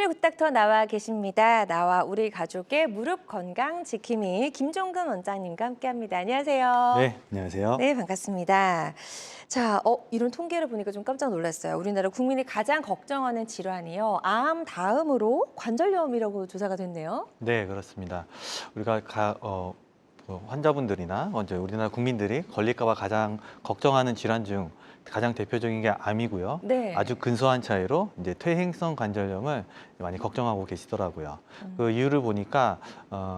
오늘의 굿닥터 나와 계십니다. 나와 우리 가족의 무릎 건강 지킴이 김종근 원장님과 함께합니다. 안녕하세요. 네, 안녕하세요. 네, 반갑습니다. 자, 이런 통계를 보니까 좀 깜짝 놀랐어요. 우리나라 국민이 가장 걱정하는 질환이요. 암 다음으로 관절염이라고 조사가 됐네요. 네, 그렇습니다. 우리가 환자분들이나 먼저 우리나라 국민들이 걸릴까 봐 가장 걱정하는 질환 중 가장 대표적인 게 암이고요. 네. 아주 근소한 차이로 이제 퇴행성 관절염을 많이 걱정하고 계시더라고요. 그 이유를 보니까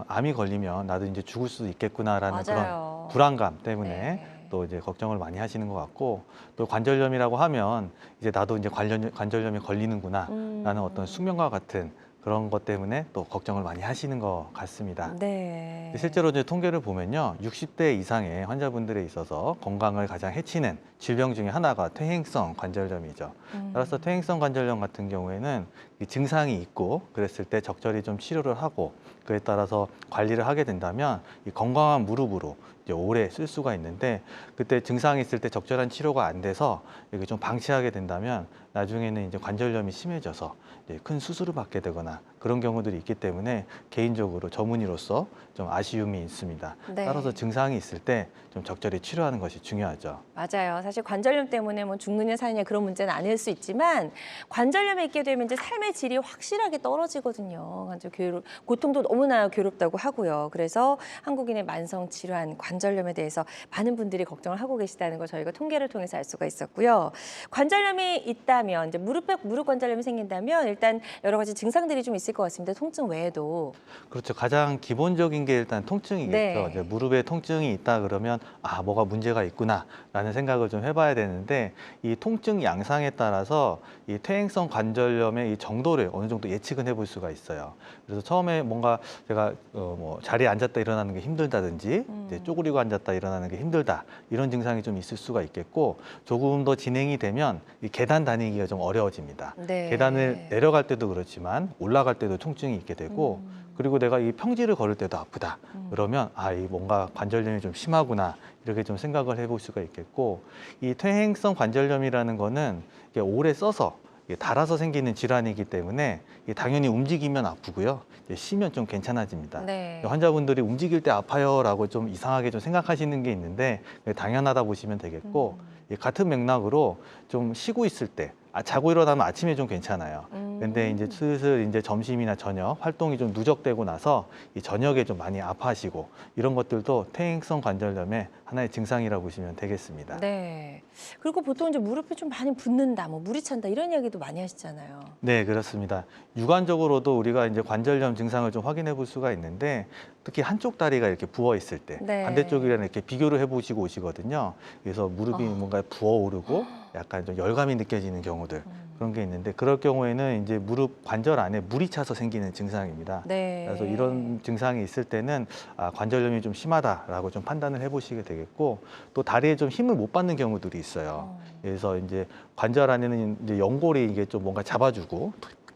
암이 걸리면 나도 이제 죽을 수도 있겠구나라는 맞아요. 그런 불안감 때문에 네. 또 이제 걱정을 많이 하시는 것 같고, 또 관절염이라고 하면 이제 나도 이제 관절염이 걸리는구나라는 어떤 숙명과 같은 그런 것 때문에 또 걱정을 많이 하시는 것 같습니다. 네. 실제로 이제 통계를 보면요, 60대 이상의 환자분들에 있어서 건강을 가장 해치는 질병 중에 하나가 퇴행성 관절염이죠. 따라서 퇴행성 관절염 같은 경우에는 이 증상이 있고 그랬을 때 적절히 좀 치료를 하고, 그에 따라서 관리를 하게 된다면 이 건강한 무릎으로 이제 오래 쓸 수가 있는데, 그때 증상이 있을 때 적절한 치료가 안 돼서 이렇게 좀 방치하게 된다면 나중에는 이제 관절염이 심해져서 이제 큰 수술을 받게 되거나 그런 경우들이 있기 때문에 개인적으로 전문의로서 좀 아쉬움이 있습니다. 네. 따라서 증상이 있을 때 좀 적절히 치료하는 것이 중요하죠. 맞아요. 사실 관절염 때문에 뭐 죽느냐 사느냐 그런 문제는 아닐 수 있지만 관절염에 있게 되면 이제 삶의 질이 확실하게 떨어지거든요. 관절 고통도 너무나 괴롭다고 하고요. 그래서 한국인의 만성 질환 관절염에 대해서 많은 분들이 걱정을 하고 계시다는 걸 저희가 통계를 통해서 알 수가 있었고요. 관절염이 있다면 이제 무릎 관절염이 생긴다면 일단 여러 가지 증상들이 좀 있을 것 같습니다. 통증 외에도. 그렇죠. 가장 기본적인 게 일단 통증이겠죠. 네. 이제 무릎에 통증이 있다 그러면 뭐가 문제가 있구나라는 생각을 좀 해봐야 되는데, 이 통증 양상에 따라서 이 퇴행성 관절염의 이 정도를 어느 정도 예측은 해볼 수가 있어요. 그래서 처음에 뭔가 제가 뭐 자리에 앉았다 일어나는 게 힘들다든지 이제 쪼그리고 앉았다 일어나는 게 힘들다, 이런 증상이 좀 있을 수가 있겠고, 조금 더 진행이 되면 이 계단 다니기가 좀 어려워집니다. 네. 계단을 내려갈 때도 그렇지만 올라갈 때도 통증이 있게 되고, 그리고 내가 이 평지를 걸을 때도 아프다 그러면 이 뭔가 관절염이 좀 심하구나, 이렇게 좀 생각을 해볼 수가 있겠고, 이 퇴행성 관절염이라는 거는 이게 오래 써서 달아서 생기는 질환이기 때문에 당연히 움직이면 아프고요, 쉬면 좀 괜찮아집니다. 네. 환자분들이 움직일 때 아파요라고 좀 이상하게 좀 생각하시는 게 있는데 당연하다 보시면 되겠고, 같은 맥락으로 좀 쉬고 있을 때 자고 일어나면 아침에 좀 괜찮아요. 근데 이제 슬슬 이제 점심이나 저녁 활동이 좀 누적되고 나서 이 저녁에 좀 많이 아파하시고, 이런 것들도 퇴행성 관절염의 하나의 증상이라고 보시면 되겠습니다. 네. 그리고 보통 이제 무릎이 좀 많이 붓는다, 뭐 물이 찬다 이런 이야기도 많이 하시잖아요. 네, 그렇습니다. 육안적으로도 우리가 이제 관절염 증상을 좀 확인해 볼 수가 있는데, 특히 한쪽 다리가 이렇게 부어 있을 때 네. 반대쪽이랑 이렇게 비교를 해보시고 오시거든요. 그래서 무릎이 뭔가 부어오르고 약간 좀 열감이 느껴지는 경우들, 그런 게 있는데, 그럴 경우에는 이제 무릎 관절 안에 물이 차서 생기는 증상입니다. 네. 그래서 이런 증상이 있을 때는 관절염이 좀 심하다라고 좀 판단을 해보시게 되겠고, 또 다리에 좀 힘을 못 받는 경우들이 있어요. 그래서 이제 관절 안에는 이제 연골이 이게 좀 뭔가 잡아주고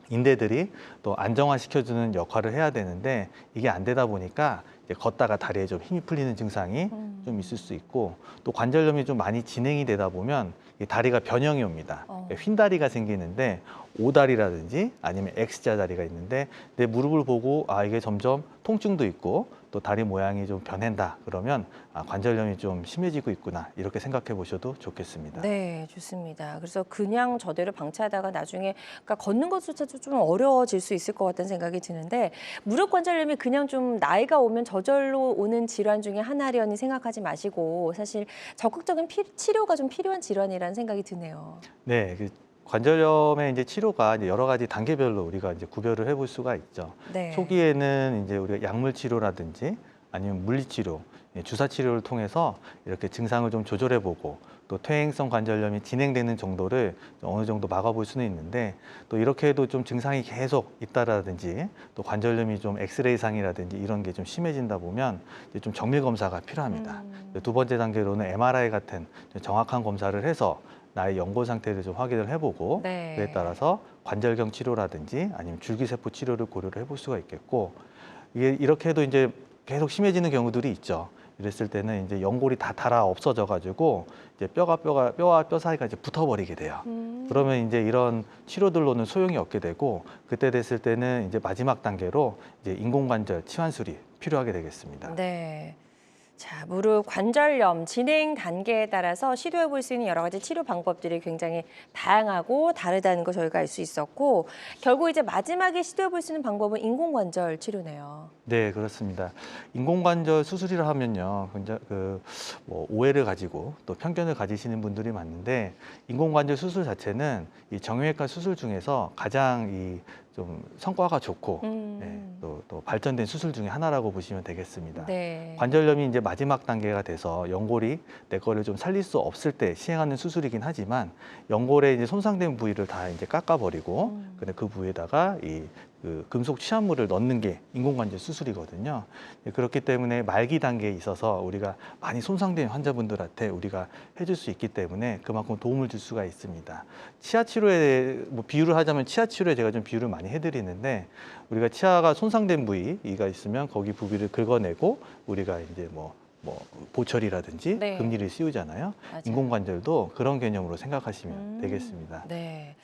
인대들이 또 안정화시켜주는 역할을 해야 되는데, 이게 안 되다 보니까 이제 걷다가 다리에 좀 힘이 풀리는 증상이 좀 있을 수 있고, 또 관절염이 좀 많이 진행이 되다 보면 이 다리가 변형이 옵니다. 휜다리가 생기는데, O다리라든지 아니면 X자 다리가 있는데, 내 무릎을 보고 이게 점점 통증도 있고 또 다리 모양이 좀 변한다 그러면 관절염이 좀 심해지고 있구나, 이렇게 생각해 보셔도 좋겠습니다. 네, 좋습니다. 그래서 그냥 저대로 방치하다가 나중에 그러니까 걷는 것조차도 좀 어려워질 수 있을 것 같다는 생각이 드는데, 무릎 관절염이 그냥 좀 나이가 오면 저절로 오는 질환 중에 하나려니 생각하지 마시고 사실 적극적인 치료가 좀 필요한 질환이라는 생각이 드네요. 네, 관절염의 이제 치료가 이제 여러 가지 단계별로 우리가 이제 구별을 해볼 수가 있죠. 네. 초기에는 이제 우리가 약물 치료라든지 아니면 물리 치료, 주사 치료를 통해서 이렇게 증상을 좀 조절해보고, 또 퇴행성 관절염이 진행되는 정도를 어느 정도 막아볼 수는 있는데, 또 이렇게 해도 좀 증상이 계속 있다라든지 또 관절염이 좀 엑스레이상이라든지 이런 게 좀 심해진다 보면 이제 좀 정밀 검사가 필요합니다. 두 번째 단계로는 MRI 같은 정확한 검사를 해서 나의 연골 상태를 좀 확인을 해보고, 네. 그에 따라서 관절경 치료라든지 아니면 줄기세포 치료를 고려를 해볼 수가 있겠고, 이게 이렇게 해도 이제 계속 심해지는 경우들이 있죠. 이랬을 때는 이제 연골이 다 닳아 없어져가지고 이제 뼈와 뼈 사이가 이제 붙어버리게 돼요. 그러면 이제 이런 치료들로는 소용이 없게 되고 그때 됐을 때는 이제 마지막 단계로 이제 인공관절 치환술이 필요하게 되겠습니다. 네. 자, 무릎 관절염 진행 단계에 따라서 시도해 볼 수 있는 여러 가지 치료 방법들이 굉장히 다양하고 다르다는 거 저희가 알 수 있었고 결국 이제 마지막에 시도해 볼 수 있는 방법은 인공관절 치료네요. 네, 그렇습니다. 인공관절 수술이라 하면요, 뭐 오해를 가지고 또 편견을 가지시는 분들이 많은데 인공관절 수술 자체는 이 정형외과 수술 중에서 가장 좀 성과가 좋고 네, 또 발전된 수술 중에 하나라고 보시면 되겠습니다. 네. 관절염이 이제 마지막 단계가 돼서 연골이 내 거를 좀 살릴 수 없을 때 시행하는 수술이긴 하지만 연골에 이제 손상된 부위를 다 이제 깎아버리고 근데 그 부위에다가 그 금속 취합물을 넣는 게 인공관절 수술이거든요. 그렇기 때문에 말기 단계에 있어서 우리가 많이 손상된 환자분들한테 우리가 해줄 수 있기 때문에 그만큼 도움을 줄 수가 있습니다. 치아 치료에 뭐 비유를 하자면 치아 치료에 제가 좀 비유를 많이 해드리는데 우리가 치아가 손상된 부위가 있으면 거기 부위를 긁어내고 우리가 이제 뭐 보철이라든지 네. 금리를 씌우잖아요. 맞아요. 인공관절도 그런 개념으로 생각하시면 되겠습니다. 네.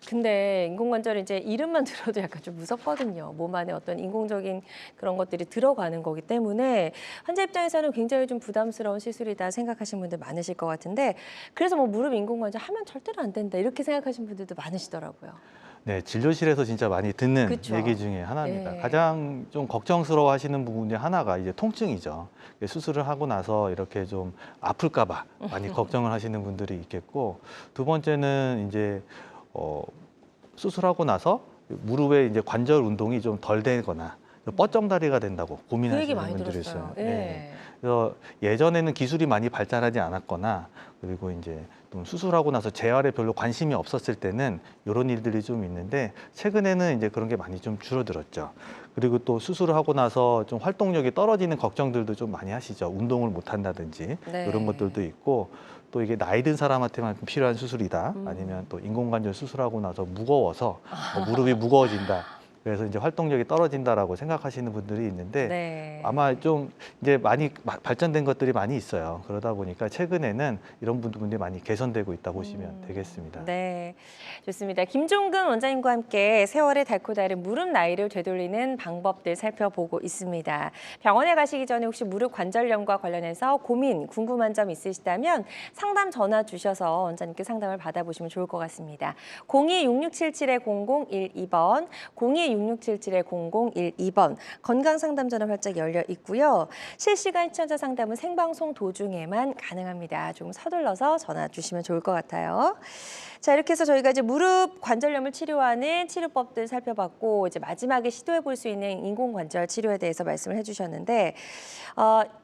근데 인공관절은 이제 이름만 들어도 약간 좀 무섭거든요. 몸 안에 어떤 인공적인 그런 것들이 들어가는 거기 때문에 환자 입장에서는 굉장히 좀 부담스러운 시술이다 생각하시는 분들 많으실 것 같은데 그래서 뭐 무릎 인공관절 하면 절대로 안 된다 이렇게 생각하시는 분들도 많으시더라고요. 네, 진료실에서 진짜 많이 듣는 그쵸? 얘기 중에 하나입니다. 예. 가장 좀 걱정스러워 하시는 부분 중에 하나가 이제 통증이죠. 수술을 하고 나서 이렇게 좀 아플까봐 많이 걱정을 하시는 분들이 있겠고, 두 번째는 이제, 수술하고 나서 무릎에 이제 관절 운동이 좀 덜 되거나 뻗정다리가 된다고 그 고민하시는 얘기 많이 분들이 들었어요. 있어요. 예. 네. 그래서 예전에는 기술이 많이 발달하지 않았거나 그리고 이제 좀 수술하고 나서 재활에 별로 관심이 없었을 때는 이런 일들이 좀 있는데 최근에는 이제 그런 게 많이 좀 줄어들었죠. 그리고 또 수술을 하고 나서 좀 활동력이 떨어지는 걱정들도 좀 많이 하시죠. 운동을 못 한다든지 네. 이런 것들도 있고 또 이게 나이 든 사람한테만 필요한 수술이다. 아니면 또 인공관절 수술하고 나서 무거워서 무릎이 무거워진다. 그래서 이제 활동력이 떨어진다라고 생각하시는 분들이 있는데 네. 아마 좀 이제 많이 발전된 것들이 많이 있어요. 그러다 보니까 최근에는 이런 부분들이 많이 개선되고 있다 보시면 되겠습니다. 네, 좋습니다. 김종근 원장님과 함께 세월의 닳고 다른 무릎 나이를 되돌리는 방법들 살펴보고 있습니다. 병원에 가시기 전에 혹시 무릎 관절염과 관련해서 고민, 궁금한 점 있으시다면 상담 전화 주셔서 원장님께 상담을 받아보시면 좋을 것 같습니다. 02-6677-0012번, 02-6677-0012번 건강상담 전화 활짝 열려 있고요. 실시간 시청자 상담은 생방송 도중에만 가능합니다. 좀 서둘러서 전화 주시면 좋을 것 같아요. 자, 이렇게 해서 저희가 이제 무릎 관절염을 치료하는 치료법들 살펴봤고 이제 마지막에 시도해 볼 수 있는 인공관절 치료에 대해서 말씀을 해주셨는데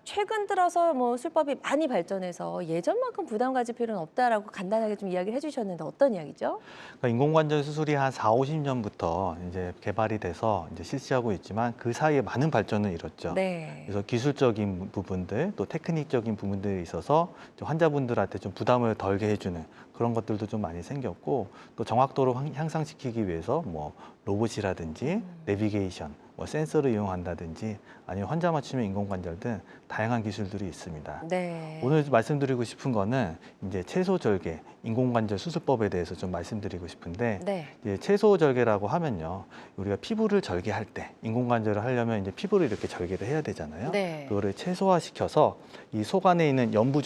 최근 들어서 뭐 술법이 많이 발전해서 예전만큼 부담 가질 필요는 없다라고 간단하게 좀 이야기를 해주셨는데 어떤 이야기죠? 그러니까 인공관절 수술이 한 40~50년부터 이제 개발이 돼서 이제 실시하고 있지만 그 사이에 많은 발전을 이뤘죠. 네. 그래서 기술적인 부분들 또 테크닉적인 부분들이 있어서 좀 환자분들한테 좀 부담을 덜게 해주는 그런 것들도 좀 많이 생겼고 또 정확도를 향상시키기 위해서 뭐 로봇이라든지 내비게이션, 뭐 센서를 이용한다든지 아니면 환자 맞춤형 인공관절 등 다양한 기술들이 있습니다. 네. 오늘 말씀드리고 싶은 거는 이제 채소절개 인공관절 수술법에 대해서 좀 말씀드리고 싶은데 네. 이제 채소절개라고 하면요 우리가 피부를 절개할 때 인공관절을 하려면 이제 피부를 이렇게 절개를 해야 되잖아요. 네. 그거를 최소화시켜서 이 속 안에 있는 연부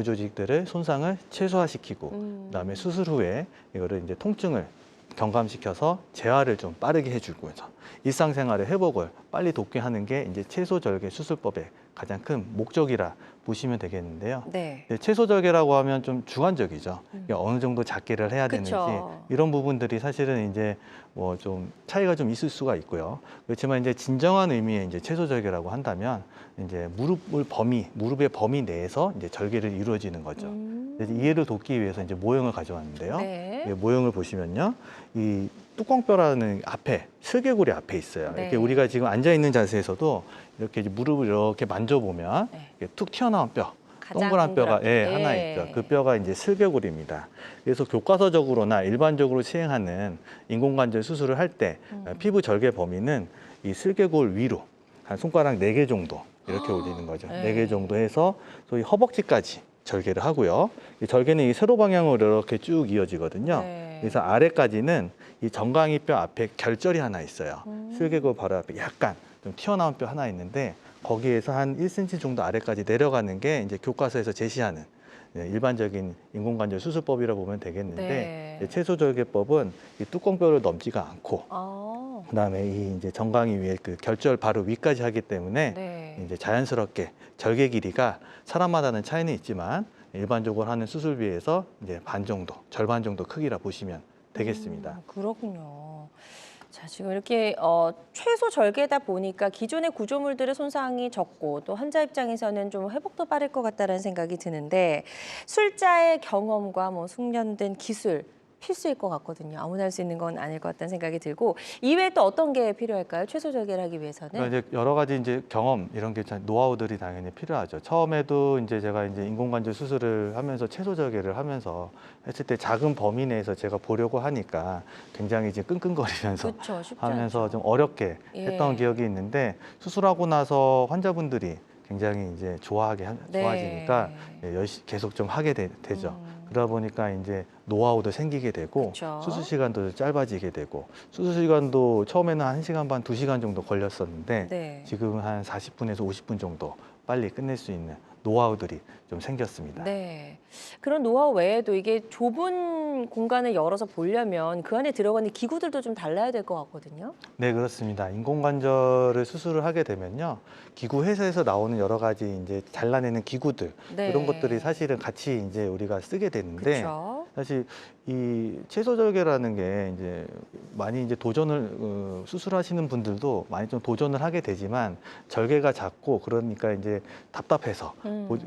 조직들의 손상을 최소화시키고 그다음에 수술 후에 이거를 이제 통증을 경감시켜서 재활을 좀 빠르게 해주고서 일상생활의 회복을 빨리 돕게 하는 게 이제 채소절개 수술법의 가장 큰 목적이라 보시면 되겠는데요. 네. 채소절개라고 하면 좀 주관적이죠. 어느 정도 작게를 해야 되는지 그쵸. 이런 부분들이 사실은 이제 뭐 좀 차이가 좀 있을 수가 있고요. 그렇지만 이제 진정한 의미의 이제 채소절개라고 한다면 이제 무릎의 범위 내에서 이제 절개를 이루어지는 거죠. 그래서 이해를 돕기 위해서 이제 모형을 가져왔는데요. 네. 이 모형을 보시면요, 이 뚜껑뼈라는 앞에 슬개골이 앞에 있어요. 네. 이렇게 우리가 지금 앉아 있는 자세에서도 이렇게 이제 무릎을 이렇게 만져보면 네. 이렇게 툭 튀어나온 뼈, 가장 동그란 뼈가 동그랗게. 하나 있죠. 그 뼈가 이제 슬개골입니다. 그래서 교과서적으로나 일반적으로 시행하는 인공관절 수술을 할 때 피부 절개 범위는 이 슬개골 위로 한 손가락 4개 정도 이렇게 올리는 거죠. 네. 4개 정도 해서 소위 허벅지까지 절개를 하고요. 이 절개는 이 세로 방향으로 이렇게 쭉 이어지거든요. 네. 그래서 아래까지는 이 정강이뼈 앞에 결절이 하나 있어요. 슬개골 바로 앞에 약간 좀 튀어나온 뼈 하나 있는데 거기에서 한 1cm 정도 아래까지 내려가는 게 이제 교과서에서 제시하는 일반적인 인공관절 수술법이라고 보면 되겠는데 네. 채소절개법은 이 뚜껑뼈를 넘지가 않고 아, 그다음에 이 이제 정강이 위에 그 결절 바로 위까지 하기 때문에 네. 이제 자연스럽게 절개 길이가 사람마다는 차이는 있지만 일반적으로 하는 수술 비해서 이제 반 정도, 절반 정도 크기라 보시면 되겠습니다. 그렇군요. 자, 지금 이렇게 최소 절개다 보니까 기존의 구조물들의 손상이 적고 또 환자 입장에서는 좀 회복도 빠를 것 같다는 생각이 드는데 술자의 경험과 뭐 숙련된 기술 필수일 것 같거든요. 아무나 할 수 있는 건 아닐 것 같다는 생각이 들고 이외에 또 어떤 게 필요할까요? 최소 절개를 하기 위해서는? 그러니까 이제 여러 가지 이제 경험 이런 게 노하우들이 당연히 필요하죠. 처음에도 이제 제가 이제 인공관절 수술을 하면서 채소 절개를 하면서 했을 때 작은 범위 내에서 제가 보려고 하니까 굉장히 이제 끙끙거리면서 그렇죠. 쉽지 하면서 않죠. 좀 어렵게 예. 했던 기억이 있는데 수술하고 나서 환자분들이 굉장히 이제 좋아지니까 계속 좀 하게 되죠. 그러다 보니까 이제 노하우도 생기게 되고 그쵸. 수술 시간도 짧아지게 되고 수술 시간도 처음에는 1시간 반, 2시간 정도 걸렸었는데 네. 지금은 한 40분에서 50분 정도 빨리 끝낼 수 있는 노하우들이 좀 생겼습니다. 네. 그런 노하우 외에도 이게 좁은 공간을 열어서 보려면 그 안에 들어가는 기구들도 좀 달라야 될 것 같거든요. 네, 그렇습니다. 인공관절을 수술을 하게 되면요. 기구 회사에서 나오는 여러 가지 이제 잘라내는 기구들 네. 이런 것들이 사실은 같이 이제 우리가 쓰게 되는데 그렇죠. 사실 이 채소절개라는 게 이제 많이 이제 도전을 수술하시는 분들도 많이 좀 도전을 하게 되지만 절개가 작고 그러니까 이제 답답해서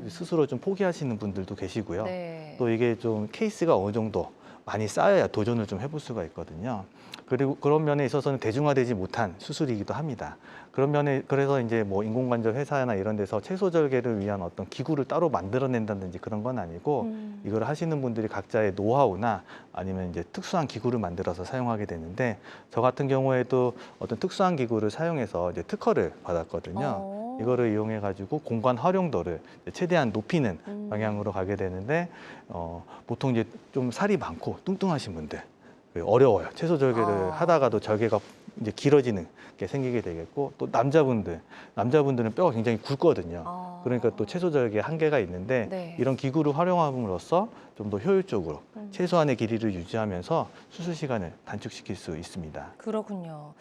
스스로 좀 포기하시는 분들도 계시고요. 네. 또 이게 좀 케이스가 어느 정도 많이 쌓여야 도전을 좀 해볼 수가 있거든요. 그리고 그런 면에 있어서는 대중화되지 못한 수술이기도 합니다. 그런 면에 그래서 이제 뭐 인공관절 회사나 이런 데서 채소절개를 위한 어떤 기구를 따로 만들어낸다든지 그런 건 아니고 이걸 하시는 분들이 각자의 노하우나 아니면 이제 특수한 기구를 만들어서 사용하게 되는데 저 같은 경우에도 어떤 특수한 기구를 사용해서 이제 특허를 받았거든요. 이거를 이용해 가지고 공간 활용도를 최대한 높이는 방향으로 가게 되는데 보통 이제 좀 살이 많고 뚱뚱하신 분들 어려워요. 채소 절개를 하다가도 절개가 이제 길어지는 게 생기게 되겠고 또 남자분들은 뼈가 굉장히 굵거든요. 그러니까 또 채소 절개 한계가 있는데 네. 이런 기구를 활용함으로써 좀 더 효율적으로 최소한의 길이를 유지하면서 수술 시간을 단축시킬 수 있습니다. 그렇군요.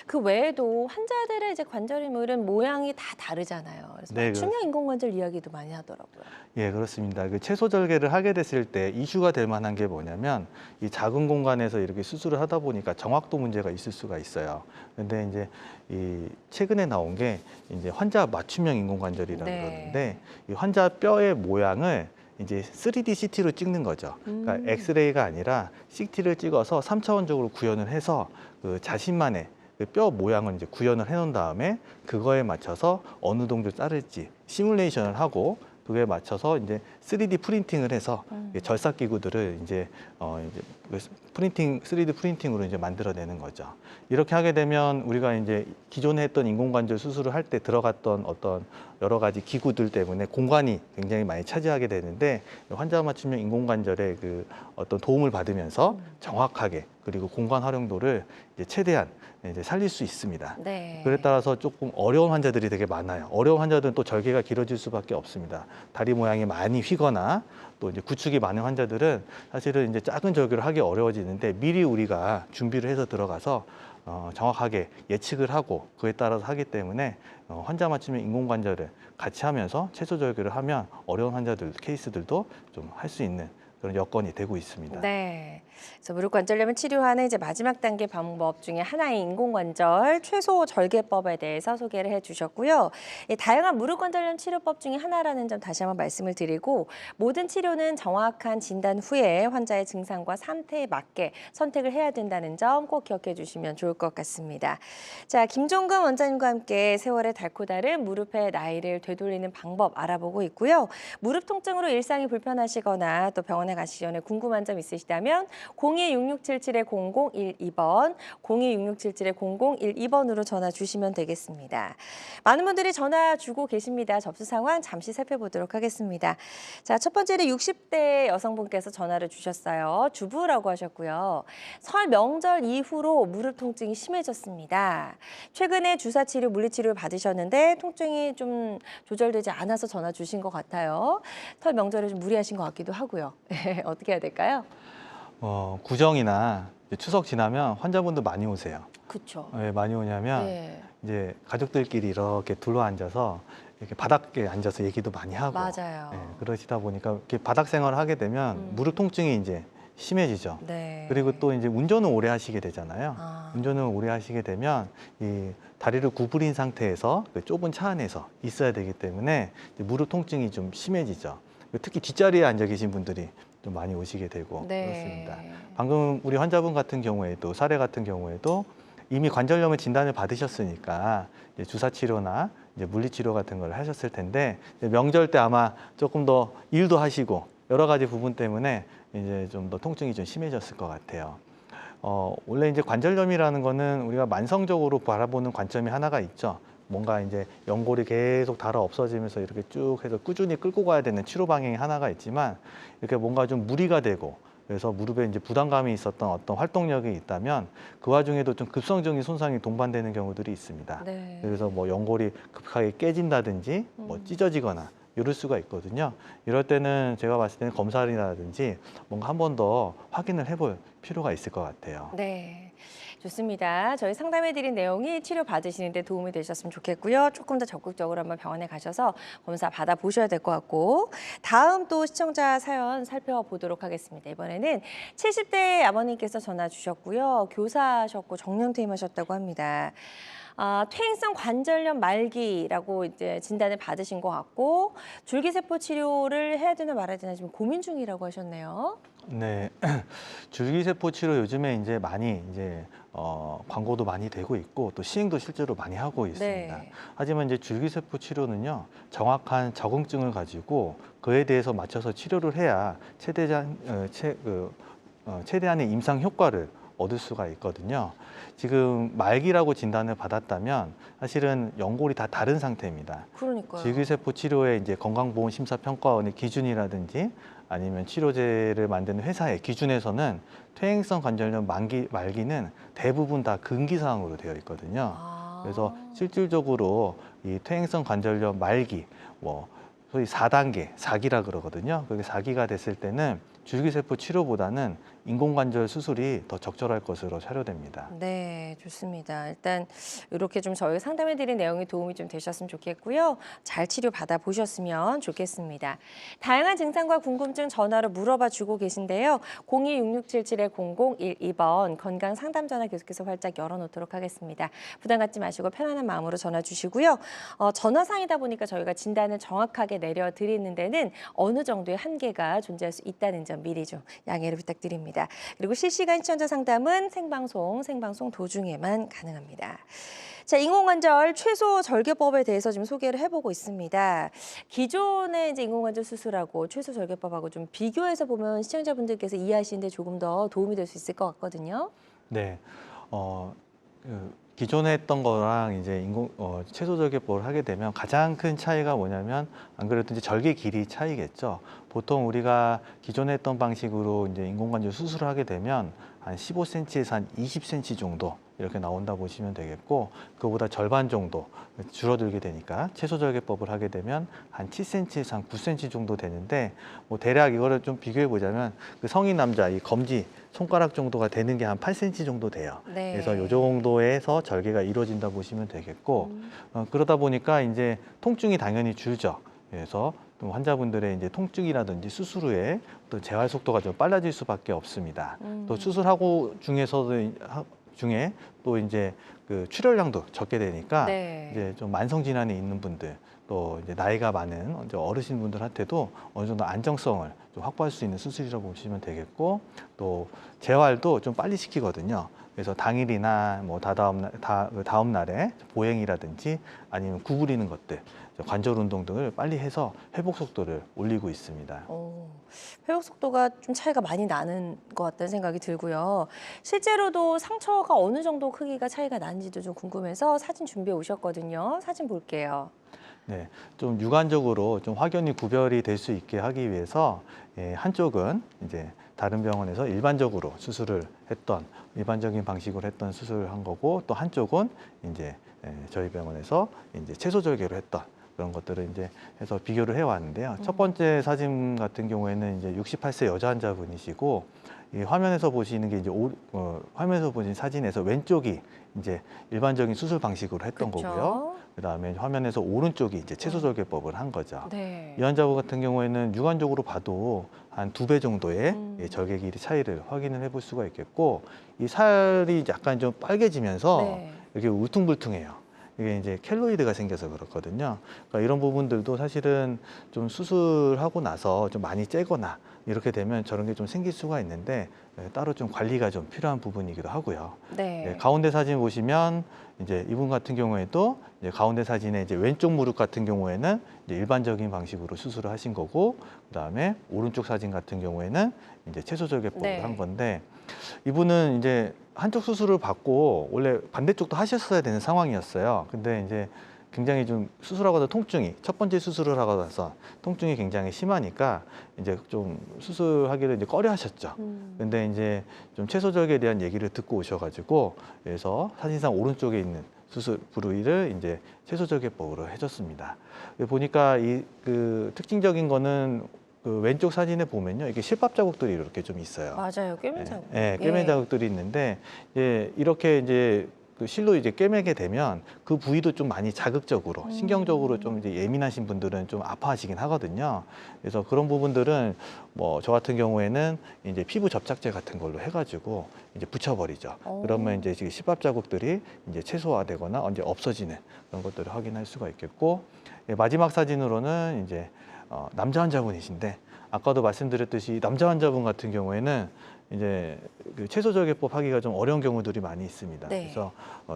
그 외에도 환자들의 이제 관절이물은 모양이 다 다르잖아요. 그래서 네, 맞춤형 인공관절 이야기도 많이 하더라고요. 예, 그렇습니다. 그 채소 절개를 하게 됐을 때 이슈가 될 만한 게 뭐냐면 이 작은 공간에서 이렇게 수술을 하다 보니까 정확도 문제가 있을 수가 있어요. 근데 이제 이 최근에 나온 게 이제 환자 맞춤형 인공관절이라고 네. 그러는데 이 환자 뼈의 모양을 이제 3D CT로 찍는 거죠. 그러니까 엑스레이가 아니라 CT를 찍어서 3차원적으로 구현을 해서 그 자신만의 그 뼈 모양을 이제 구현을 해놓은 다음에 그거에 맞춰서 어느 정도 자를지 시뮬레이션을 하고 그거에 맞춰서 이제 3D 프린팅을 해서 절삭 기구들을 이제 3D 프린팅으로 이제 만들어내는 거죠. 이렇게 하게 되면 우리가 이제 기존에 했던 인공관절 수술을 할 때 들어갔던 어떤 여러 가지 기구들 때문에 공간이 굉장히 많이 차지하게 되는데 환자 맞춤형 인공관절의 그 어떤 도움을 받으면서 정확하게 그리고 공간 활용도를 이제 최대한 이제 살릴 수 있습니다. 네. 그에 따라서 조금 어려운 환자들이 되게 많아요. 어려운 환자들은 또 절개가 길어질 수밖에 없습니다. 다리 모양이 많이 휘거나 또 이제 구축이 많은 환자들은 사실은 이제 작은 절개를 하기 어려워지는데 미리 우리가 준비를 해서 들어가서 정확하게 예측을 하고 그에 따라서 하기 때문에 환자 맞춤형 인공관절을 같이 하면서 채소 절개를 하면 어려운 환자들 케이스들도 좀 할 수 있는 그런 여건이 되고 있습니다. 네. 그래서 무릎 관절염을 치료하는 이제 마지막 단계 방법 중에 하나인 인공관절 최소 절개법에 대해서 소개를 해주셨고요. 다양한 무릎 관절염 치료법 중에 하나라는 점 다시 한번 말씀을 드리고 모든 치료는 정확한 진단 후에 환자의 증상과 상태에 맞게 선택을 해야 된다는 점 꼭 기억해 주시면 좋을 것 같습니다. 자, 김종근 원장님과 함께 세월의 닳고 다른 무릎의 나이를 되돌리는 방법 알아보고 있고요. 무릎 통증으로 일상이 불편하시거나 또 병원 병원에 가시기 전에 궁금한 점 있으시다면 02-6677-0012번, 02-6677-0012번으로 전화 주시면 되겠습니다. 많은 분들이 전화 주고 계십니다. 접수 상황 잠시 살펴보도록 하겠습니다. 자, 첫 번째는 60대 여성분께서 전화를 주셨어요. 주부라고 하셨고요. 설 명절 이후로 무릎 통증이 심해졌습니다. 최근에 주사 치료, 물리치료를 받으셨는데 통증이 좀 조절되지 않아서 전화 주신 것 같아요. 설 명절에 좀 무리하신 것 같기도 하고요. 어떻게 해야 될까요? 구정이나 이제 추석 지나면 환자분들 많이 오세요. 그렇죠. 왜 많이 오냐면 네, 이제 가족들끼리 이렇게 둘러앉아서 이렇게 바닥에 앉아서 얘기도 많이 하고 맞아요. 그러시다 보니까 이렇게 바닥 생활을 하게 되면 무릎 통증이 이제 심해지죠. 네. 그리고 또 이제 운전을 오래 하시게 되잖아요. 아. 운전을 오래 하시게 되면 이 다리를 구부린 상태에서 그 좁은 차 안에서 있어야 되기 때문에 이제 무릎 통증이 좀 심해지죠. 특히 뒷자리에 앉아 계신 분들이 좀 많이 오시게 되고 네. 그렇습니다. 방금 우리 환자분 같은 경우에도 사례 같은 경우에도 이미 관절염을 진단을 받으셨으니까 이제 주사 치료나 이제 물리 치료 같은 걸 하셨을 텐데 이제 명절 때 아마 조금 더 일도 하시고 여러 가지 부분 때문에 이제 좀 더 통증이 좀 심해졌을 것 같아요. 원래 이제 관절염이라는 거는 우리가 만성적으로 바라보는 관점이 하나가 있죠. 뭔가 이제 연골이 계속 닳아 없어지면서 이렇게 쭉 해서 꾸준히 끌고 가야 되는 치료 방향이 하나가 있지만 이렇게 뭔가 좀 무리가 되고 그래서 무릎에 이제 부담감이 있었던 어떤 활동력이 있다면 그 와중에도 좀 급성적인 손상이 동반되는 경우들이 있습니다. 네. 그래서 뭐 연골이 급하게 깨진다든지 뭐 찢어지거나 이럴 수가 있거든요. 이럴 때는 제가 봤을 때는 검사라든지 뭔가 한 번 더 확인을 해볼 필요가 있을 것 같아요. 네, 좋습니다. 저희 상담해드린 내용이 치료 받으시는데 도움이 되셨으면 좋겠고요. 조금 더 적극적으로 한번 병원에 가셔서 검사 받아보셔야 될 것 같고 다음 또 시청자 사연 살펴보도록 하겠습니다. 이번에는 70대 아버님께서 전화 주셨고요. 교사하셨고 정년퇴임하셨다고 합니다. 퇴행성 관절염 말기라고 이제 진단을 받으신 것 같고 줄기세포 치료를 해야 되나 말아야 되나 지금 고민 중이라고 하셨네요. 네, 줄기세포 치료 요즘에 이제 많이 이제 광고도 많이 되고 있고 또 시행도 실제로 많이 하고 있습니다. 네. 하지만 이제 줄기세포 치료는요 정확한 적응증을 가지고 그에 대해서 맞춰서 치료를 해야 최대한의 임상 효과를 얻을 수가 있거든요. 지금 말기라고 진단을 받았다면 사실은 연골이 다 다른 상태입니다. 그러니까요. 줄기세포 치료의 이제 건강보험심사평가원의 기준이라든지 아니면 치료제를 만드는 회사의 기준에서는 퇴행성 관절염 말기는 대부분 다 금기사항으로 되어 있거든요. 그래서 실질적으로 이 퇴행성 관절염 말기, 뭐 소위 4단계, 4기라 그러거든요. 그게 4기가 됐을 때는 줄기세포 치료보다는 인공관절 수술이 더 적절할 것으로 사료됩니다. 네, 좋습니다. 일단 이렇게 좀 저희가 상담해드린 내용이 도움이 좀 되셨으면 좋겠고요. 잘 치료 받아보셨으면 좋겠습니다. 다양한 증상과 궁금증 전화로 물어봐 주고 계신데요. 02-6677-0012번 건강 상담 전화 계속해서 활짝 열어놓도록 하겠습니다. 부담 갖지 마시고 편안한 마음으로 전화 주시고요. 전화상이다 보니까 저희가 진단을 정확하게 내려드리는 데는 어느 정도의 한계가 존재할 수 있다는 점 미리 좀 양해를 부탁드립니다. 그리고 실시간 시청자 상담은 생방송 도중에만 가능합니다. 자, 인공관절 최소 절개법에 대해서 좀 소개를 해보고 있습니다. 기존의 이제 인공관절 수술하고 최소 절개법하고 좀 비교해서 보면 시청자분들께서 이해하시는데 조금 더 도움이 될 수 있을 것 같거든요. 네, 기존에 했던 거랑 이제 최소 절개법을 하게 되면 가장 큰 차이가 뭐냐면 안 그래도 이제 절개 길이 차이겠죠. 보통 우리가 기존에 했던 방식으로 이제 인공관절 수술을 하게 되면 한 15cm에서 한 20cm 정도 이렇게 나온다 보시면 되겠고 그보다 절반 정도 줄어들게 되니까 최소 절개법을 하게 되면 한 7cm에서 한 9cm 정도 되는데 뭐 대략 이거를 좀 비교해 보자면 그 성인 남자 이 검지 손가락 정도가 되는 게 한 8cm 정도 돼요. 네. 그래서 이 정도에서 절개가 이루어진다 보시면 되겠고 그러다 보니까 이제 통증이 당연히 줄죠. 그래서 또 환자분들의 이제 통증이라든지 수술 후에 또 재활 속도가 좀 빨라질 수밖에 없습니다. 또 수술하고 중에 또 이제 그 출혈량도 적게 되니까 네. 이제 좀 만성 질환이 있는 분들 또 이제 나이가 많은 이제 어르신 분들한테도 어느 정도 안정성을 좀 확보할 수 있는 수술이라고 보시면 되겠고 또 재활도 좀 빨리 시키거든요. 그래서 당일이나 뭐 다음 날에 보행이라든지 아니면 구부리는 것들, 관절 운동 등을 빨리 해서 회복 속도를 올리고 있습니다. 오. 회복 속도가 좀 차이가 많이 나는 것 같다는 생각이 들고요. 실제로도 상처가 어느 정도 크기가 차이가 나는지도 좀 궁금해서 사진 준비해 오셨거든요. 사진 볼게요. 네, 좀 육안적으로 좀 확연히 구별이 될 수 있게 하기 위해서 한쪽은 이제 다른 병원에서 일반적으로 수술을 했던 일반적인 방식으로 했던 수술을 한 거고 또 한쪽은 이제 저희 병원에서 이제 채소절개로 했던 그런 것들을 이제 해서 비교를 해왔는데요. 첫 번째 사진 같은 경우에는 이제 68세 여자 환자분이시고 이 화면에서 보시는 게 이제 화면에서 보신 사진에서 왼쪽이 이제 일반적인 수술 방식으로 했던 그쵸? 거고요. 그다음에 화면에서 오른쪽이 이제 채소절개법을 한 거죠. 네. 이 환자분 같은 경우에는 육안적으로 봐도 한 2배 정도의 절개 길이 차이를 확인을 해볼 수가 있겠고 이 살이 약간 좀 빨개지면서 네. 이렇게 울퉁불퉁해요. 이게 이제 켈로이드가 생겨서 그렇거든요. 그러니까 이런 부분들도 사실은 좀 수술하고 나서 좀 많이 째거나 이렇게 되면 저런 게 좀 생길 수가 있는데 따로 좀 관리가 좀 필요한 부분이기도 하고요. 네. 가운데 사진 보시면 이제 이분 같은 경우에도 이제 가운데 사진에 이제 왼쪽 무릎 같은 경우에는 이제 일반적인 방식으로 수술을 하신 거고 그다음에 오른쪽 사진 같은 경우에는 이제 채소절개법을 네. 한 건데 이분은 이제 한쪽 수술을 받고 원래 반대쪽도 하셨어야 되는 상황이었어요. 근데 이제 굉장히 좀 수술하고 통증이 첫 번째 수술을 하고 나서 통증이 굉장히 심하니까 이제 좀 수술하기를 이제 꺼려 하셨죠. 근데 이제 좀 채소절개에 대한 얘기를 듣고 오셔가지고 그래서 사진상 오른쪽에 있는 수술 부위를 이제 채소절개법으로 해줬습니다. 보니까 이 그 특징적인 거는 그 왼쪽 사진에 보면요, 이게 실밥 자국들이 이렇게 좀 있어요. 맞아요. 꿰맨 자국. 꿰맨 자국들이 있는데 이렇게 이제 그 실로 이제 꿰매게 되면 그 부위도 좀 많이 자극적으로 신경적으로 좀 이제 예민하신 분들은 좀 아파하시긴 하거든요. 그래서 그런 부분들은 뭐 저 같은 경우에는 이제 피부 접착제 같은 걸로 해가지고 이제 붙여버리죠. 그러면 이제 지금 실밥 자국들이 이제 최소화되거나 언제 없어지는 그런 것들을 확인할 수가 있겠고 마지막 사진으로는 이제 남자 환자분이신데 아까도 말씀드렸듯이 남자 환자분 같은 경우에는 이제 그 채소절개법 하기가 좀 어려운 경우들이 많이 있습니다. 네. 그래서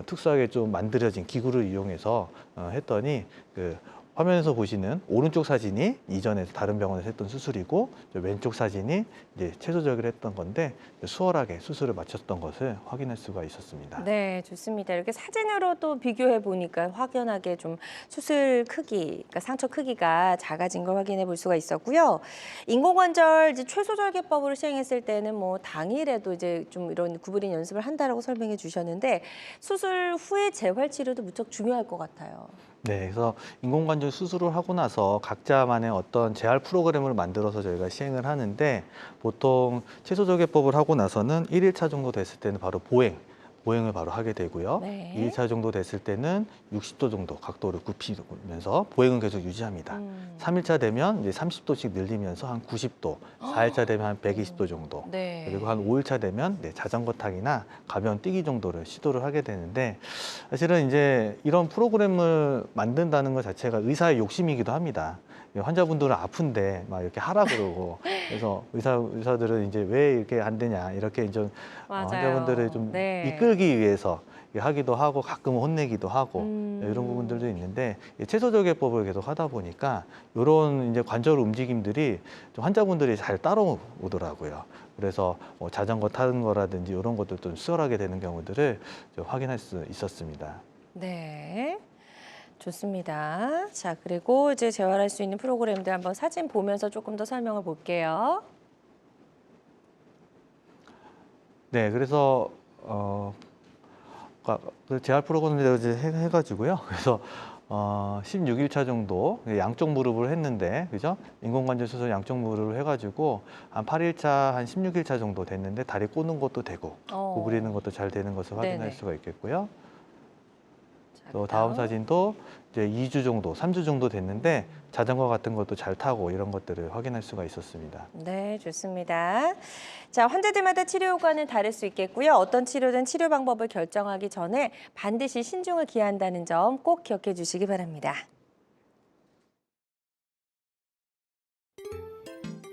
특수하게 좀 만들어진 기구를 이용해서 했더니 그 화면에서 보시는 오른쪽 사진이 이전에 다른 병원에서 했던 수술이고 왼쪽 사진이 이제 채소절개를 했던 건데 수월하게 수술을 마쳤던 것을 확인할 수가 있었습니다. 네, 좋습니다. 이렇게 사진으로 또 비교해 보니까 확연하게 좀 수술 크기, 그러니까 상처 크기가 작아진 걸 확인해 볼 수가 있었고요. 인공관절 이제 최소절개법으로 시행했을 때는 뭐 당일에도 이제 좀 이런 구부린 연습을 한다라고 설명해 주셨는데 수술 후에 재활 치료도 무척 중요할 것 같아요. 네, 그래서 인공관절 수술을 하고 나서 각자만의 어떤 재활 프로그램을 만들어서 저희가 시행을 하는데 보통 채소절개법을 하고 나서는 1일차 정도 됐을 때는 바로 보행을 바로 하게 되고요. 네. 2일차 정도 됐을 때는 60도 정도 각도를 굽히면서 보행은 계속 유지합니다. 3일차 되면 이제 30도씩 늘리면서 한 90도, 4일차 되면 한 120도 정도, 네. 그리고 한 5일차 되면 자전거 타기나 가벼운 뛰기 정도를 시도를 하게 되는데 사실은 이제 이런 프로그램을 만든다는 것 자체가 의사의 욕심이기도 합니다. 환자분들은 아픈데 막 이렇게 하라 그러고 그래서 의사들은 이제 왜 이렇게 안 되냐 이렇게 좀 맞아요. 환자분들을 좀 네. 이끌기 위해서 하기도 하고 가끔은 혼내기도 하고 이런 부분들도 있는데 채소절개법을 계속 하다 보니까 이런 이제 관절 움직임들이 좀 환자분들이 잘 따라오더라고요. 그래서 뭐 자전거 타는 거라든지 이런 것도 좀 수월하게 되는 경우들을 좀 확인할 수 있었습니다. 네. 좋습니다. 자, 그리고 이제 재활할 수 있는 프로그램들 한번 사진 보면서 조금 더 설명을 볼게요. 네, 그래서 그 재활 프로그램을 이제 해가지고요. 그래서 16일차 정도 양쪽 무릎을 했는데, 그죠? 인공관절 수술 양쪽 무릎을 해가지고 한 8일차, 한 16일차 정도 됐는데 다리 꼬는 것도 되고 구부리는 것도 잘 되는 것을 확인할 네네. 수가 있겠고요. 자, 또 다음 사진도 이제 2주 정도, 3주 정도 됐는데 자전거 같은 것도 잘 타고 이런 것들을 확인할 수가 있었습니다. 네, 좋습니다. 자, 환자들마다 치료 효과는 다를 수 있겠고요. 어떤 치료든 치료 방법을 결정하기 전에 반드시 신중을 기한다는 점 꼭 기억해 주시기 바랍니다.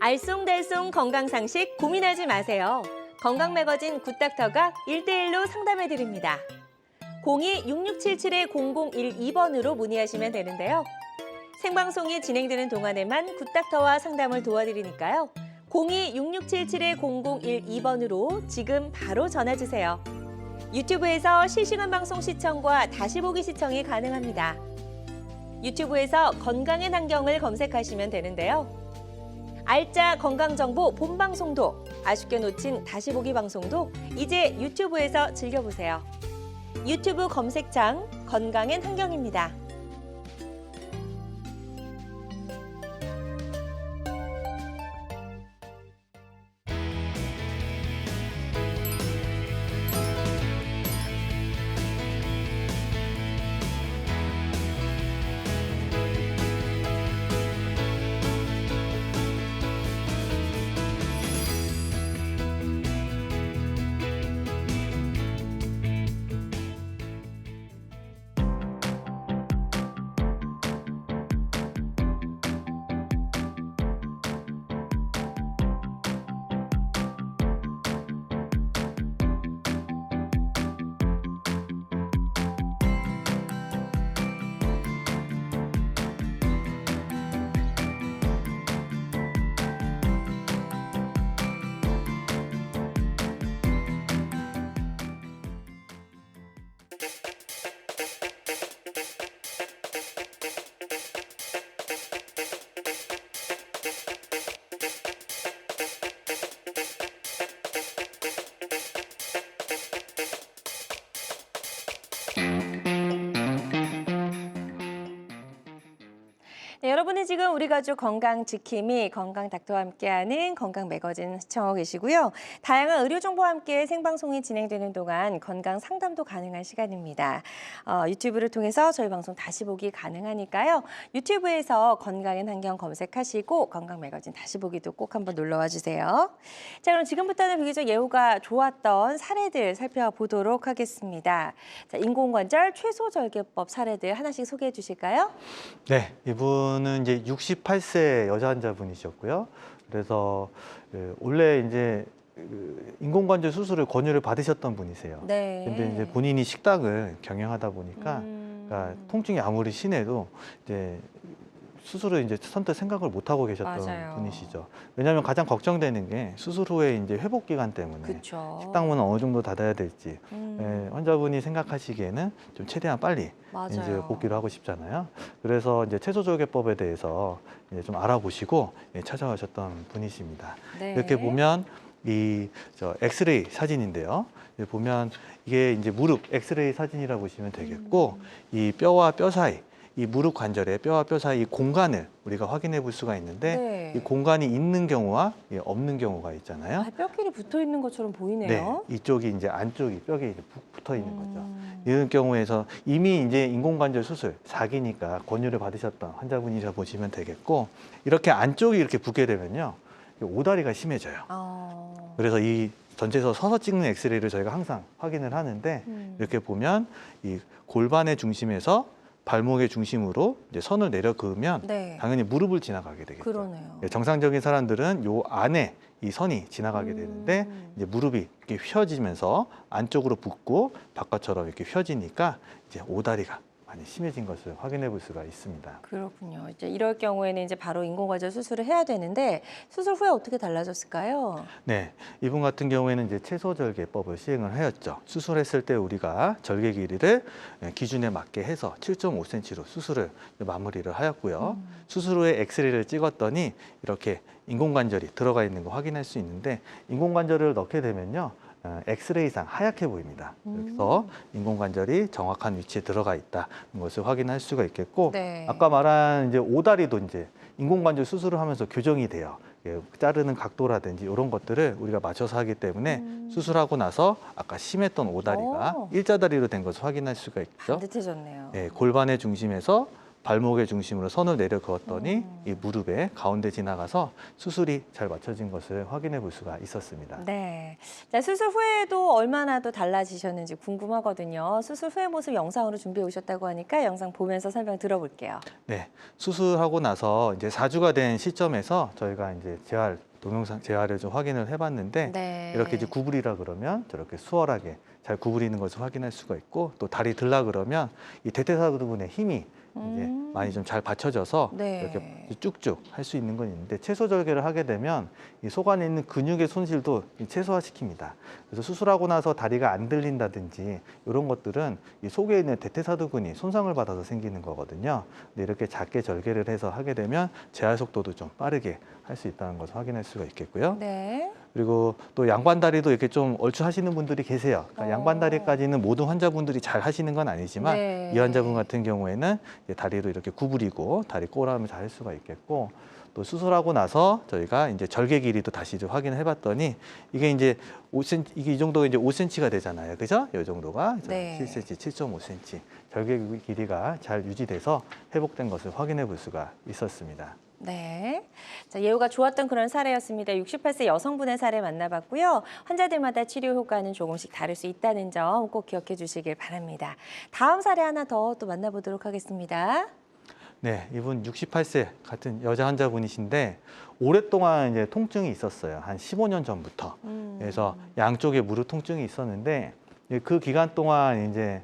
알쏭달쏭 건강상식 고민하지 마세요. 건강매거진 굿닥터가 1대1로 상담해 드립니다. 02-6677-0012번으로 문의하시면 되는데요. 생방송이 진행되는 동안에만 굿닥터와 상담을 도와드리니까요. 02-6677-0012번으로 지금 바로 전화 주세요. 유튜브에서 실시간 방송 시청과 다시 보기 시청이 가능합니다. 유튜브에서 건강의 환경을 검색하시면 되는데요. 알짜 건강정보 본방송도, 아쉽게 놓친 다시 보기 방송도 이제 유튜브에서 즐겨보세요. 유튜브 검색창 건강엔 환경입니다. 네, 여러분은 지금 우리 가족 건강 지킴이 건강 닥터와 함께하는 건강 매거진 시청하고 계시고요. 다양한 의료 정보와 함께 생방송이 진행되는 동안 건강 상담도 가능한 시간입니다. 유튜브를 통해서 저희 방송 다시 보기 가능하니까요. 유튜브에서 건강엔 환경 검색하시고 건강 매거진 다시 보기도 꼭 한번 놀러와 주세요. 자, 그럼 지금부터는 비교적 예후가 좋았던 사례들 살펴보도록 하겠습니다. 자, 인공관절 최소절개법 사례들 하나씩 소개해 주실까요? 네, 이분은 이제 68세 여자 환자분이셨고요. 그래서 원래 이제 인공관절 수술을 권유를 받으셨던 분이세요. 네. 근데 이제 본인이 식당을 경영하다 보니까 그러니까 통증이 아무리 심해도 이제 수술을 이제 선뜻 생각을 못 하고 계셨던 맞아요. 분이시죠. 왜냐하면 가장 걱정되는 게 수술 후에 이제 회복 기간 때문에 그쵸. 식당 문은 어느 정도 닫아야 될지 환자분이 생각하시기에는 좀 최대한 빨리 맞아요. 이제 복귀를 하고 싶잖아요. 그래서 이제 채소조개법에 대해서 이제 좀 알아보시고 찾아오셨던 분이십니다. 네. 이렇게 보면 저 엑스레이 사진인데요. 보면 이게 이제 무릎 엑스레이 사진이라고 보시면 되겠고 이 뼈와 뼈 사이 이 무릎 관절의 뼈와 뼈 사이 이 공간을 우리가 확인해 볼 수가 있는데 네. 이 공간이 있는 경우와 없는 경우가 있잖아요. 뼈끼리 붙어 있는 것처럼 보이네요. 네, 이쪽이 이제 안쪽이 뼈에 이제 붙어 있는 거죠. 이런 경우에서 이미 이제 인공관절 수술 4기니까 권유를 받으셨던 환자분이라 보시면 되겠고 이렇게 안쪽이 이렇게 붙게 되면요 오다리가 심해져요. 그래서 이 전체에서 서서 찍는 엑스레이를 저희가 항상 확인을 하는데 이렇게 보면 이 골반의 중심에서 발목의 중심으로 이제 선을 내려 그으면 네. 당연히 무릎을 지나가게 되겠죠. 그러네요. 정상적인 사람들은 요 안에 이 선이 지나가게 되는데 이제 무릎이 이렇게 휘어지면서 안쪽으로 붓고 바깥처럼 이렇게 휘어지니까 이제 오다리가 많이 심해진 것을 확인해 볼 수가 있습니다. 그렇군요. 이제 이럴 경우에는 이제 바로 인공관절 수술을 해야 되는데 수술 후에 어떻게 달라졌을까요? 네, 이분 같은 경우에는 이제 채소절개법을 시행을 하였죠. 수술했을 때 우리가 절개 길이를 기준에 맞게 해서 7.5cm로 수술을 마무리를 하였고요. 수술 후에 엑스레이를 찍었더니 이렇게 인공관절이 들어가 있는 거 확인할 수 있는데 인공관절을 넣게 되면요. 엑스레이상 하얗게 보입니다. 그래서 인공관절이 정확한 위치에 들어가 있다는 것을 확인할 수가 있겠고 네. 아까 말한 이제 오다리도 이제 인공관절 수술을 하면서 교정이 돼요. 자르는 각도라든지 이런 것들을 우리가 맞춰서 하기 때문에 수술하고 나서 아까 심했던 오다리가 일자다리로 된 것을 확인할 수가 있죠. 반듯해졌네요. 네, 골반의 중심에서 발목의 중심으로 선을 내려 그었더니 이 무릎의 가운데 지나가서 수술이 잘 맞춰진 것을 확인해 볼 수가 있었습니다. 네. 자, 수술 후에도 얼마나 또 달라지셨는지 궁금하거든요. 수술 후의 모습 영상으로 준비해 오셨다고 하니까 영상 보면서 설명 들어볼게요. 네, 수술하고 나서 이제 4주가 된 시점에서 저희가 이제 동영상 재활을 좀 확인을 해봤는데 네. 이렇게 이제 구부리라 그러면 저렇게 수월하게 잘 구부리는 것을 확인할 수가 있고 또 다리 들라 그러면 이 대퇴사 부분에 힘이 이제 많이 좀 잘 받쳐져서 네. 이렇게 쭉쭉 할 수 있는 건 있는데 채소 절개를 하게 되면 이 속 안에 있는 근육의 손실도 최소화시킵니다. 그래서 수술하고 나서 다리가 안 들린다든지 이런 것들은 이 속에 있는 대퇴사두근이 손상을 받아서 생기는 거거든요. 근데 이렇게 작게 절개를 해서 하게 되면 재활 속도도 좀 빠르게 할 수 있다는 것을 확인할 수가 있겠고요. 네. 그리고 또 양반다리도 이렇게 좀 얼추하시는 분들이 계세요. 그러니까 양반다리까지는 모든 환자분들이 잘 하시는 건 아니지만 네. 이 환자분 같은 경우에는 이제 다리도 이렇게 구부리고 다리 꼬라움을 잘 할 수가 있겠고 또 수술하고 나서 저희가 이제 절개 길이도 다시 좀 확인을 해봤더니 이게 이제 5cm 이게 이 정도가 이제 5cm가 되잖아요, 그죠? 이 정도가 네. 7cm, 7.5cm 절개 길이가 잘 유지돼서 회복된 것을 확인해 볼 수가 있었습니다. 네. 자, 예후가 좋았던 그런 사례였습니다. 68세 여성분의 사례 만나봤고요. 환자들마다 치료 효과는 조금씩 다를 수 있다는 점 꼭 기억해 주시길 바랍니다. 다음 사례 하나 더 또 만나보도록 하겠습니다. 네, 이분 68세 같은 여자 환자분이신데 오랫동안 이제 통증이 있었어요. 한 15년 전부터. 그래서 양쪽에 무릎 통증이 있었는데 그 기간 동안 이제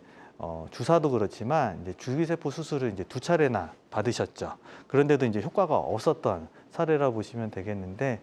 주사도 그렇지만 이제 줄기세포 수술을 이제 2차례나 받으셨죠. 그런데도 이제 효과가 없었던 사례라 보시면 되겠는데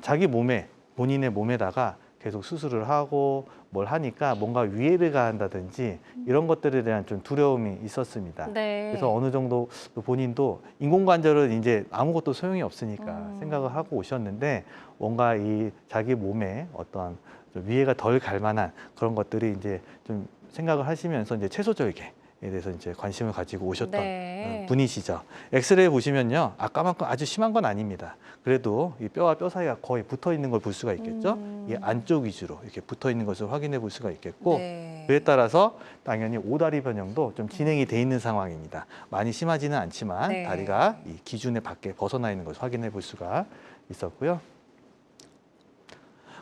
자기 몸에 본인의 몸에다가 계속 수술을 하고 뭘 하니까 뭔가 위해를 가한다든지 이런 것들에 대한 좀 두려움이 있었습니다. 네. 그래서 어느 정도 본인도 인공관절은 이제 아무것도 소용이 없으니까 생각을 하고 오셨는데 뭔가 이 자기 몸에 어떤 좀 위해가 덜 갈 만한 그런 것들이 이제 좀 생각을 하시면서 이제 채소 절개에 대해서 이제 관심을 가지고 오셨던 네. 분이시죠. 엑스레이 보시면요, 아까만큼 아주 심한 건 아닙니다. 그래도 이 뼈와 뼈 사이가 거의 붙어 있는 걸 볼 수가 있겠죠. 이 안쪽 위주로 이렇게 붙어 있는 것을 확인해 볼 수가 있겠고, 네. 그에 따라서 당연히 오다리 변형도 좀 진행이 돼 있는 상황입니다. 많이 심하지는 않지만 네. 다리가 이 기준의 밖에 벗어나 있는 것을 확인해 볼 수가 있었고요.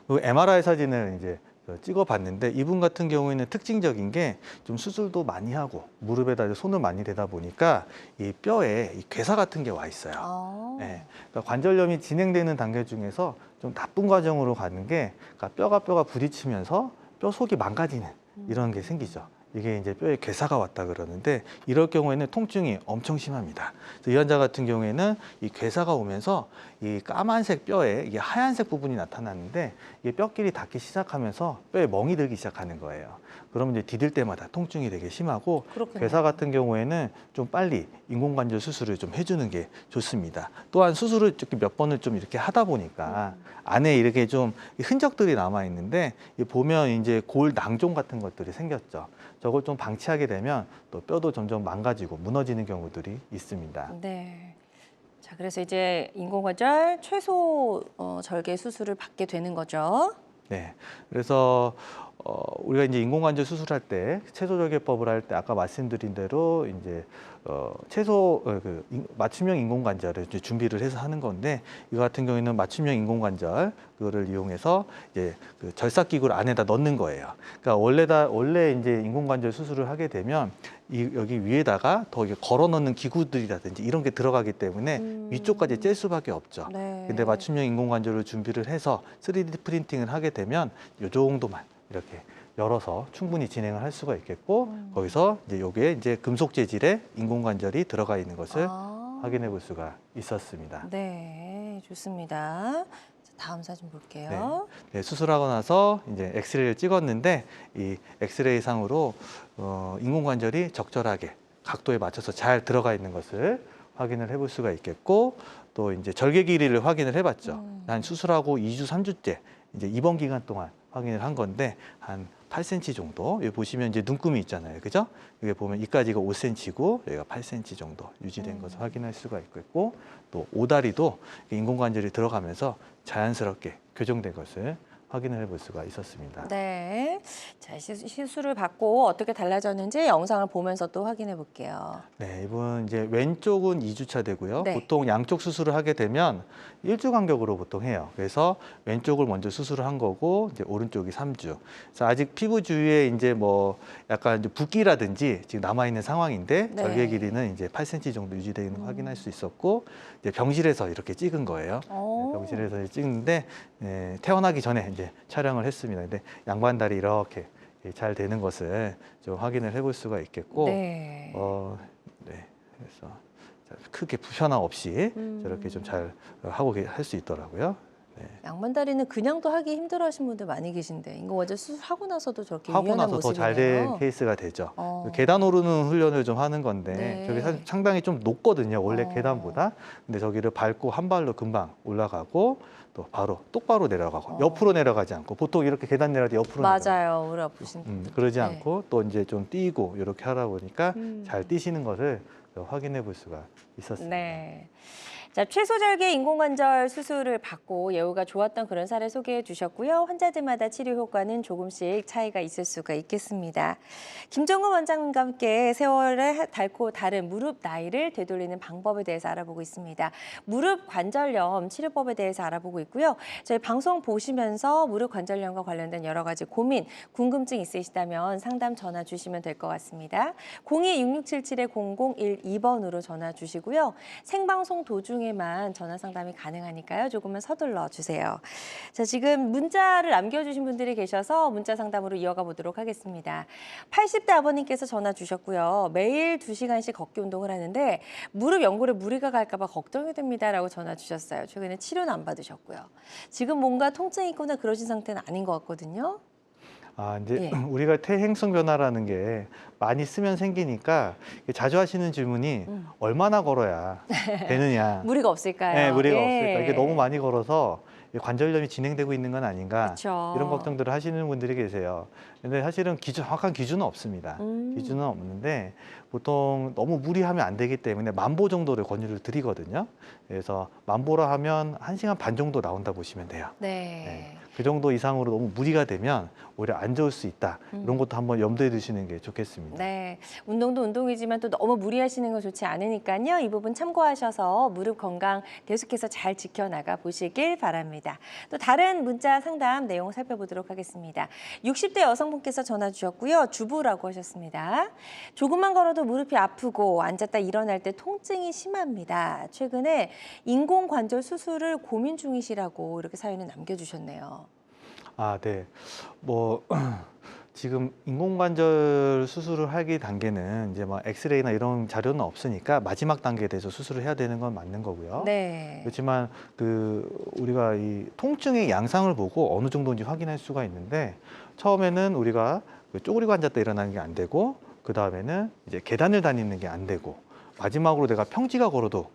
그 MRI 사진을 이제 찍어봤는데 이분 같은 경우에는 특징적인 게 좀 수술도 많이 하고 무릎에다 손을 많이 대다 보니까 이 뼈에 이 괴사 같은 게 와 있어요. 네, 그러니까 관절염이 진행되는 단계 중에서 좀 나쁜 과정으로 가는 게 그러니까 뼈가 부딪히면서 뼈 속이 망가지는 이런 게 생기죠. 이게 이제 뼈에 괴사가 왔다 그러는데 이럴 경우에는 통증이 엄청 심합니다. 그래서 이 환자 같은 경우에는 이 괴사가 오면서 이 까만색 뼈에 이게 하얀색 부분이 나타나는데 이게 뼈끼리 닿기 시작하면서 뼈에 멍이 들기 시작하는 거예요. 그러면 이제 디딜 때마다 통증이 되게 심하고 그렇군요. 괴사 같은 경우에는 좀 빨리 인공관절 수술을 좀 해주는 게 좋습니다. 또한 수술을 이렇게 몇 번을 좀 이렇게 하다 보니까 안에 이렇게 좀 흔적들이 남아 있는데 보면 이제 골 낭종 같은 것들이 생겼죠. 저걸 좀 방치하게 되면 또 뼈도 점점 망가지고 무너지는 경우들이 있습니다. 네. 자, 그래서 이제 인공관절 최소 절개 수술을 받게 되는 거죠. 네. 그래서 우리가 이제 인공관절 수술할 때 채소절개법을 할 때 아까 말씀드린 대로 이제 맞춤형 인공관절을 이제 준비를 해서 하는 건데 이 같은 경우에는 맞춤형 인공관절 그거를 이용해서 이제 그 절삭기구를 안에다 넣는 거예요. 그러니까 원래 이제 인공관절 수술을 하게 되면 여기 위에다가 더 이게 걸어 넣는 기구들이라든지 이런 게 들어가기 때문에 위쪽까지 뗄 수밖에 없죠. 네. 근데 맞춤형 인공관절을 준비를 해서 3D 프린팅을 하게 되면 이 정도만 이렇게 열어서 충분히 진행을 할 수가 있겠고 거기서 이제 요게 이제 금속 재질의 인공관절이 들어가 있는 것을 확인해 볼 수가 있었습니다. 네, 좋습니다. 자, 다음 사진 볼게요. 네, 수술하고 나서 이제 엑스레이를 찍었는데 이 엑스레이 상으로 인공관절이 적절하게 각도에 맞춰서 잘 들어가 있는 것을 확인을 해볼 수가 있겠고 또 이제 절개 길이를 확인을 해봤죠. 한 수술하고 2주, 3주째 이제 입원 기간 동안 확인을 한 건데 한 8cm 정도. 여기 보시면 이제 눈금이 있잖아요, 그죠? 여기 보면 이까지가 5cm고 여기가 8cm 정도 유지된 것을 확인할 수가 있겠고 또 오다리도 인공관절이 들어가면서 자연스럽게 교정된 것을 확인을 해볼 수가 있었습니다. 네. 자, 시술을 받고 어떻게 달라졌는지 영상을 보면서 또 확인해 볼게요. 네, 이분 이제 왼쪽은 2주차 되고요. 네. 보통 양쪽 수술을 하게 되면 1주 간격으로 보통 해요. 그래서 왼쪽을 먼저 수술을 한 거고 이제 오른쪽이 3주. 그래서 아직 피부 주위에 이제 뭐 약간 이제 붓기라든지 지금 남아 있는 상황인데 네. 절개 길이는 이제 8cm 정도 유지되는 걸 확인할 수 있었고 이제 병실에서 이렇게 찍은 거예요. 네, 병실에서 찍는데 퇴원하기 전에 이제 촬영을 했습니다. 근데 양반다리 이렇게 잘 되는 것을 좀 확인을 해볼 수가 있겠고 네. 네. 그래서 크게 불편함 없이 음. 저렇게 좀 잘 하고 할 수 있더라고요. 네. 양반다리는 그냥도 하기 힘들어하시는 분들 많이 계신데 인공관절 수술하고 나서도 저렇게 하고 유연한 나서 더 잘 모습이네요. 된 케이스가 되죠. 어. 계단 오르는 훈련을 좀 하는 건데 네. 저게 상당히 좀 높거든요. 원래 어. 계단보다. 근데 저기를 밟고 한 발로 금방 올라가고 또 바로 똑바로 내려가고 어. 옆으로 내려가지 않고 보통 이렇게 계단 내려갈 때 옆으로 내려가요. 맞아요. 무릎 아프신. 그러지 네. 않고 또 이제 좀 뛰고 이렇게 하다 보니까 음. 잘 뛰시는 것을 확인해 볼 수가 있었습니다. 네. 자, 최소절개 인공관절 수술을 받고 예후가 좋았던 그런 사례 소개해 주셨고요. 환자들마다 치료 효과는 조금씩 차이가 있을 수가 있겠습니다. 김정근 원장님과 함께 세월을 닳고 다른 무릎 나이를 되돌리는 방법에 대해서 알아보고 있습니다. 무릎 관절염 치료법에 대해서 알아보고 있고요. 저희 방송 보시면서 무릎 관절염과 관련된 여러 가지 고민, 궁금증 있으시다면 상담 전화 주시면 될 것 같습니다. 02-6677-0012번으로 전화 주시고요. 생방송 도중에만 전화 상담이 가능하니까요. 조금만 서둘러 주세요. 자, 지금 문자를 남겨주신 분들이 계셔서 문자 상담으로 이어가 보도록 하겠습니다. 80대 아버님께서 전화 주셨고요. 매일 2시간씩 걷기 운동을 하는데 무릎 연골에 무리가 갈까 봐 걱정이 됩니다라고 전화 주셨어요. 최근에 치료는 안 받으셨고요. 지금 뭔가 통증이 있거나 그러신 상태는 아닌 것 같거든요. 이제 예. 우리가 퇴행성 변화라는 게 많이 쓰면 생기니까 자주 하시는 질문이 얼마나 걸어야 되느냐. 무리가 없을까요? 네, 무리가 예. 없을까. 이게 너무 많이 걸어서 관절염이 진행되고 있는 건 아닌가. 그쵸. 이런 걱정들을 하시는 분들이 계세요. 근데 사실은 정확한 기준은 없습니다. 기준은 없는데 보통 너무 무리하면 안 되기 때문에 10,000보 정도를 권유를 드리거든요. 그래서 10,000보라 하면 1시간 반 정도 나온다 보시면 돼요. 네. 네. 그 정도 이상으로 너무 무리가 되면 오히려 안 좋을 수 있다. 이런 것도 한번 염두에 두시는 게 좋겠습니다. 네, 운동도 운동이지만 또 너무 무리하시는 거 좋지 않으니까요. 이 부분 참고하셔서 무릎 건강 계속해서 잘 지켜나가 보시길 바랍니다. 또 다른 문자 상담 내용 살펴보도록 하겠습니다. 60대 여성분께서 전화 주셨고요. 주부라고 하셨습니다. 조금만 걸어도 무릎이 아프고 앉았다 일어날 때 통증이 심합니다. 최근에 인공관절 수술을 고민 중이시라고 이렇게 사연을 남겨주셨네요. 네. 지금 인공관절 수술을 하기 단계는 이제 엑스레이나 이런 자료는 없으니까 마지막 단계에 대해서 수술을 해야 되는 건 맞는 거고요. 네. 그렇지만 우리가 이 통증의 양상을 보고 어느 정도인지 확인할 수가 있는데 처음에는 우리가 쪼그리고 앉았다 일어나는 게 안 되고 그 다음에는 이제 계단을 다니는 게 안 되고 마지막으로 내가 평지가 걸어도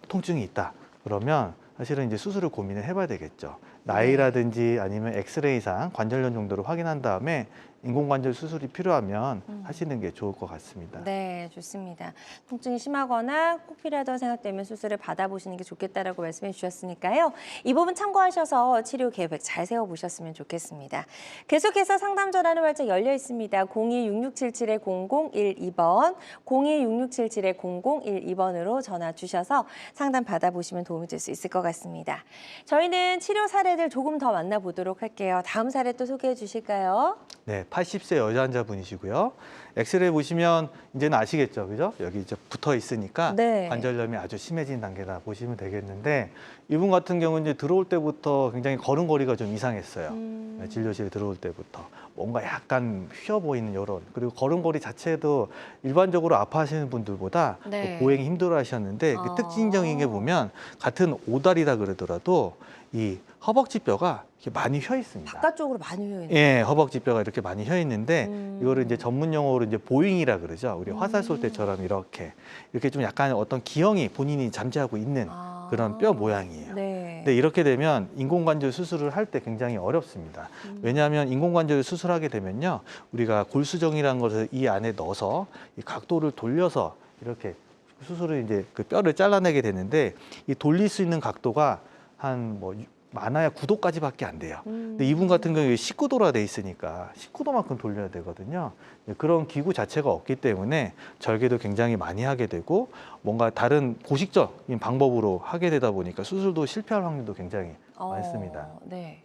통증이 있다. 그러면 사실은 이제 수술을 고민을 해봐야 되겠죠. 나이라든지 아니면 엑스레이상 관절염 정도를 확인한 다음에 인공관절 수술이 필요하면 하시는 게 좋을 것 같습니다. 네, 좋습니다. 통증이 심하거나 꼭 필요하다고 생각되면 수술을 받아보시는 게 좋겠다라고 말씀해 주셨으니까요. 이 부분 참고하셔서 치료 계획 잘 세워보셨으면 좋겠습니다. 계속해서 상담 전화는 활짝 열려 있습니다. 02-6677-0012번, 02-6677-0012번으로 전화 주셔서 상담 받아보시면 도움이 될 수 있을 것 같습니다. 저희는 치료 사례들 조금 더 만나보도록 할게요. 다음 사례 또 소개해 주실까요? 네, 80세 여자 환자분이시고요. 엑스레이 보시면 이제는 아시겠죠, 그죠? 여기 이제 붙어 있으니까 네. 관절염이 아주 심해진 단계다 보시면 되겠는데 이분 같은 경우는 이제 들어올 때부터 굉장히 걸음걸이가 좀 이상했어요. 네, 진료실에 들어올 때부터 뭔가 약간 휘어 보이는 이런 그리고 걸음걸이 자체도 일반적으로 아파하시는 분들보다 네. 보행이 힘들어하셨는데 그 특징적인 게 보면 같은 오다리다 그러더라도 이 허벅지 뼈가 이렇게 많이 휘어 있습니다. 바깥쪽으로 많이 휘어 있네요. 예, 허벅지 뼈가 이렇게 많이 휘어 있는데 이거를 이제 전문 용어로 이제 보잉이라 그러죠. 우리 화살 쏠 때처럼 이렇게 좀 약간 어떤 기형이 본인이 잠재하고 있는 그런 뼈 모양이에요. 네. 근데 이렇게 되면 인공관절 수술을 할 때 굉장히 어렵습니다. 왜냐하면 인공관절 수술하게 되면요, 우리가 골수정이라는 것을 이 안에 넣어서 이 각도를 돌려서 이렇게 수술을 이제 그 뼈를 잘라내게 되는데 이 돌릴 수 있는 각도가 한 많아야 9도까지밖에 안 돼요. 근데 이분 같은 경우에 19도라 돼 있으니까 19도만큼 돌려야 되거든요. 그런 기구 자체가 없기 때문에 절개도 굉장히 많이 하게 되고 뭔가 다른 고식적인 방법으로 하게 되다 보니까 수술도 실패할 확률도 굉장히 많습니다. 네.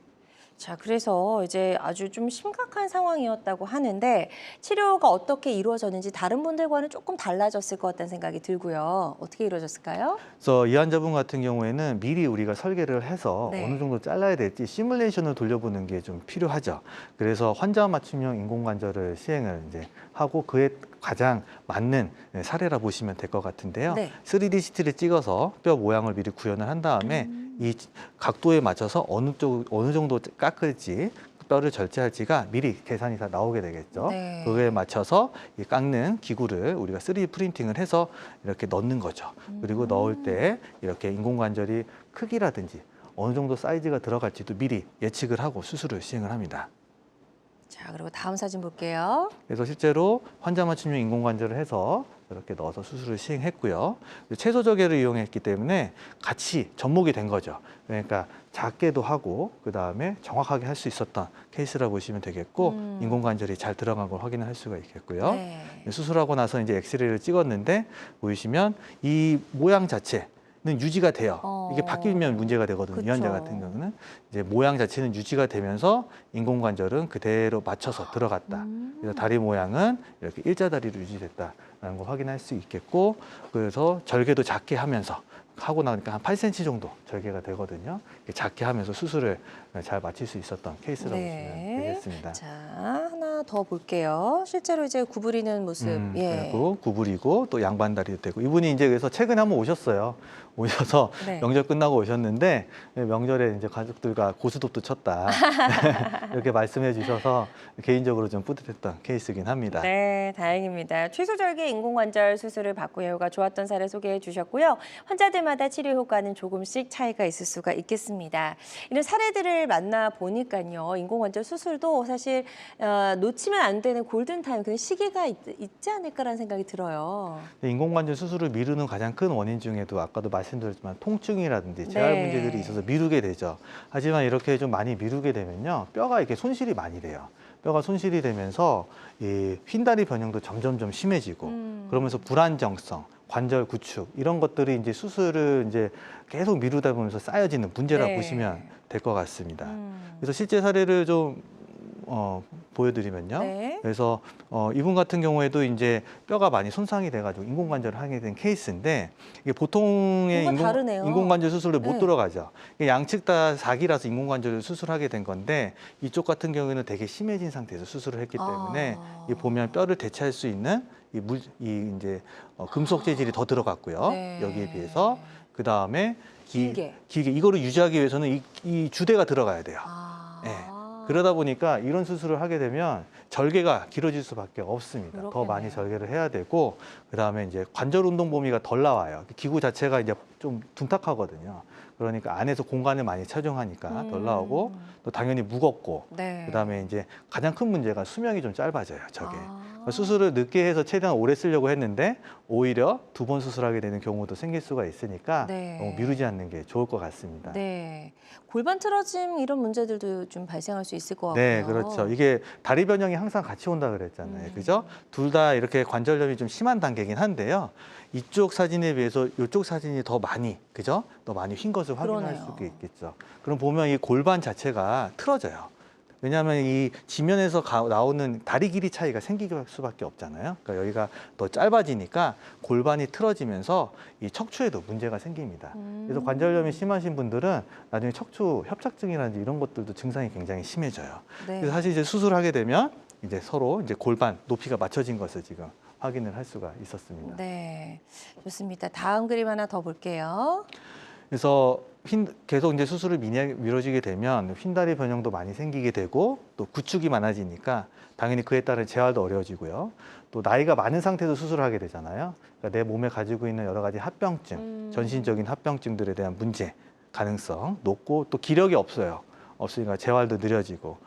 자, 그래서 이제 아주 좀 심각한 상황이었다고 하는데 치료가 어떻게 이루어졌는지 다른 분들과는 조금 달라졌을 것 같다는 생각이 들고요. 어떻게 이루어졌을까요? 그래서 이 환자분 같은 경우에는 미리 우리가 설계를 해서 네. 어느 정도 잘라야 될지 시뮬레이션을 돌려보는 게 좀 필요하죠. 그래서 환자 맞춤형 인공관절을 시행을 이제 하고 그에 가장 맞는 사례라 보시면 될 것 같은데요. 네. 3D CT를 찍어서 뼈 모양을 미리 구현을 한 다음에 이 각도에 맞춰서 어느 정도 깎을지 뼈를 절제할지가 미리 계산이 다 나오게 되겠죠. 네. 그거에 맞춰서 이 깎는 기구를 우리가 3D 프린팅을 해서 이렇게 넣는 거죠. 그리고 넣을 때 이렇게 인공관절이 크기라든지 어느 정도 사이즈가 들어갈지도 미리 예측을 하고 수술을 시행을 합니다. 자, 그리고 다음 사진 볼게요. 그래서 실제로 환자 맞춤형 인공관절을 해서 이렇게 넣어서 수술을 시행했고요. 최소 절개를 이용했기 때문에 같이 접목이 된 거죠. 그러니까 작게도 하고 그다음에 정확하게 할 수 있었던 케이스라 보시면 되겠고 인공관절이 잘 들어간 걸 확인할 수가 있겠고요. 네. 수술하고 나서 이제 엑스레이를 찍었는데 보이시면 이 모양 자체 는 유지가 돼요. 이게 바뀌면 문제가 되거든요. 이 그쵸. 환자 같은 경우는 이제 모양 자체는 유지가 되면서 인공관절은 그대로 맞춰서 들어갔다. 그래서 다리 모양은 이렇게 일자다리로 유지됐다라는 걸 확인할 수 있겠고, 그래서 절개도 작게 하면서 하고 나니까 한 8cm 정도 절개가 되거든요. 이렇게 작게 하면서 수술을 잘 마칠 수 있었던 케이스라고 보시면 되겠습니다. 자, 하나 더 볼게요. 실제로 이제 구부리는 모습. 예. 그리고 구부리고 또 양반다리도 되고 이분이 이제 그래서 최근에 한번 오셨어요. 오셔서 네. 명절 끝나고 오셨는데 명절에 이제 가족들과 고스톱도 쳤다 이렇게 말씀해 주셔서 개인적으로 좀 뿌듯했던 케이스긴 합니다. 네, 다행입니다. 최소절개 인공관절 수술을 받고 여유가 좋았던 사례 소개해 주셨고요. 환자들마다 치료 효과는 조금씩 차이가 있을 수가 있겠습니다. 이런 사례들을 만나 보니까요, 인공관절 수술도 사실 놓치면 안 되는 골든타임, 그 시기가 있지 않을까라는 생각이 들어요. 인공관절 수술을 미루는 가장 큰 원인 중에도 아까도 말씀드렸지만 통증이라든지 재활 네. 문제들이 있어서 미루게 되죠. 하지만 이렇게 좀 많이 미루게 되면요, 뼈가 이렇게 손실이 많이 돼요. 뼈가 손실이 되면서 이 휜다리 변형도 점점점 심해지고 그러면서 불안정성, 관절 구축 이런 것들이 이제 수술을 이제 계속 미루다 보면서 쌓여지는 문제라 네. 보시면 될 것 같습니다. 그래서 실제 사례를 좀 보여드리면요. 네. 그래서 이분 같은 경우에도 이제 뼈가 많이 손상이 돼가지고 인공관절을 하게 된 케이스인데 이게 보통의 뭔가 다르네요. 인공관절 수술을 못 네. 들어가죠. 이게 양측 다 사기라서 인공관절을 수술하게 된 건데 이쪽 같은 경우에는 되게 심해진 상태에서 수술을 했기 때문에 이 보면 뼈를 대체할 수 있는 이제 금속 재질이 더 들어갔고요. 네. 여기에 비해서 그 다음에 길게. 이거를 유지하기 위해서는 이 주대가 들어가야 돼요. 아. 네. 그러다 보니까 이런 수술을 하게 되면 절개가 길어질 수밖에 없습니다. 더 그렇겠네요. 많이 절개를 해야 되고 그다음에 이제 관절 운동 범위가 덜 나와요. 기구 자체가 이제 좀 둔탁하거든요. 그러니까 안에서 공간을 많이 차지하니까 덜 나오고 또 당연히 무겁고 네. 그다음에 이제 가장 큰 문제가 수명이 좀 짧아져요. 저게. 아. 수술을 늦게 해서 최대한 오래 쓰려고 했는데 오히려 2번 수술하게 되는 경우도 생길 수가 있으니까 네. 너무 미루지 않는 게 좋을 것 같습니다. 네. 골반 틀어짐 이런 문제들도 좀 발생할 수 있을 것 같고요. 네, 그렇죠. 이게 다리 변형이 항상 같이 온다 그랬잖아요. 그죠? 둘 다 이렇게 관절염이 좀 심한 단계긴 한데요. 이쪽 사진에 비해서 이쪽 사진이 더 많이, 그죠? 더 많이 휜 것을 확인할 그러네요. 수가 있겠죠. 그럼 보면 이 골반 자체가 틀어져요. 왜냐하면 이 지면에서 나오는 다리 길이 차이가 생길 수밖에 없잖아요. 그러니까 여기가 더 짧아지니까 골반이 틀어지면서 이 척추에도 문제가 생깁니다. 그래서 관절염이 심하신 분들은 나중에 척추 협착증이라든지 이런 것들도 증상이 굉장히 심해져요. 네. 그래서 사실 이제 수술하게 되면 이제 서로 이제 골반 높이가 맞춰진 것을 지금 확인을 할 수가 있었습니다. 네. 좋습니다. 다음 그림 하나 더 볼게요. 그래서 계속 이제 수술을 미뤄지게 되면 휜다리 변형도 많이 생기게 되고 또 구축이 많아지니까 당연히 그에 따른 재활도 어려워지고요. 또 나이가 많은 상태에서 수술을 하게 되잖아요. 그러니까 내 몸에 가지고 있는 여러 가지 합병증, 전신적인 합병증들에 대한 문제 가능성 높고 또 기력이 없으니까 재활도 느려지고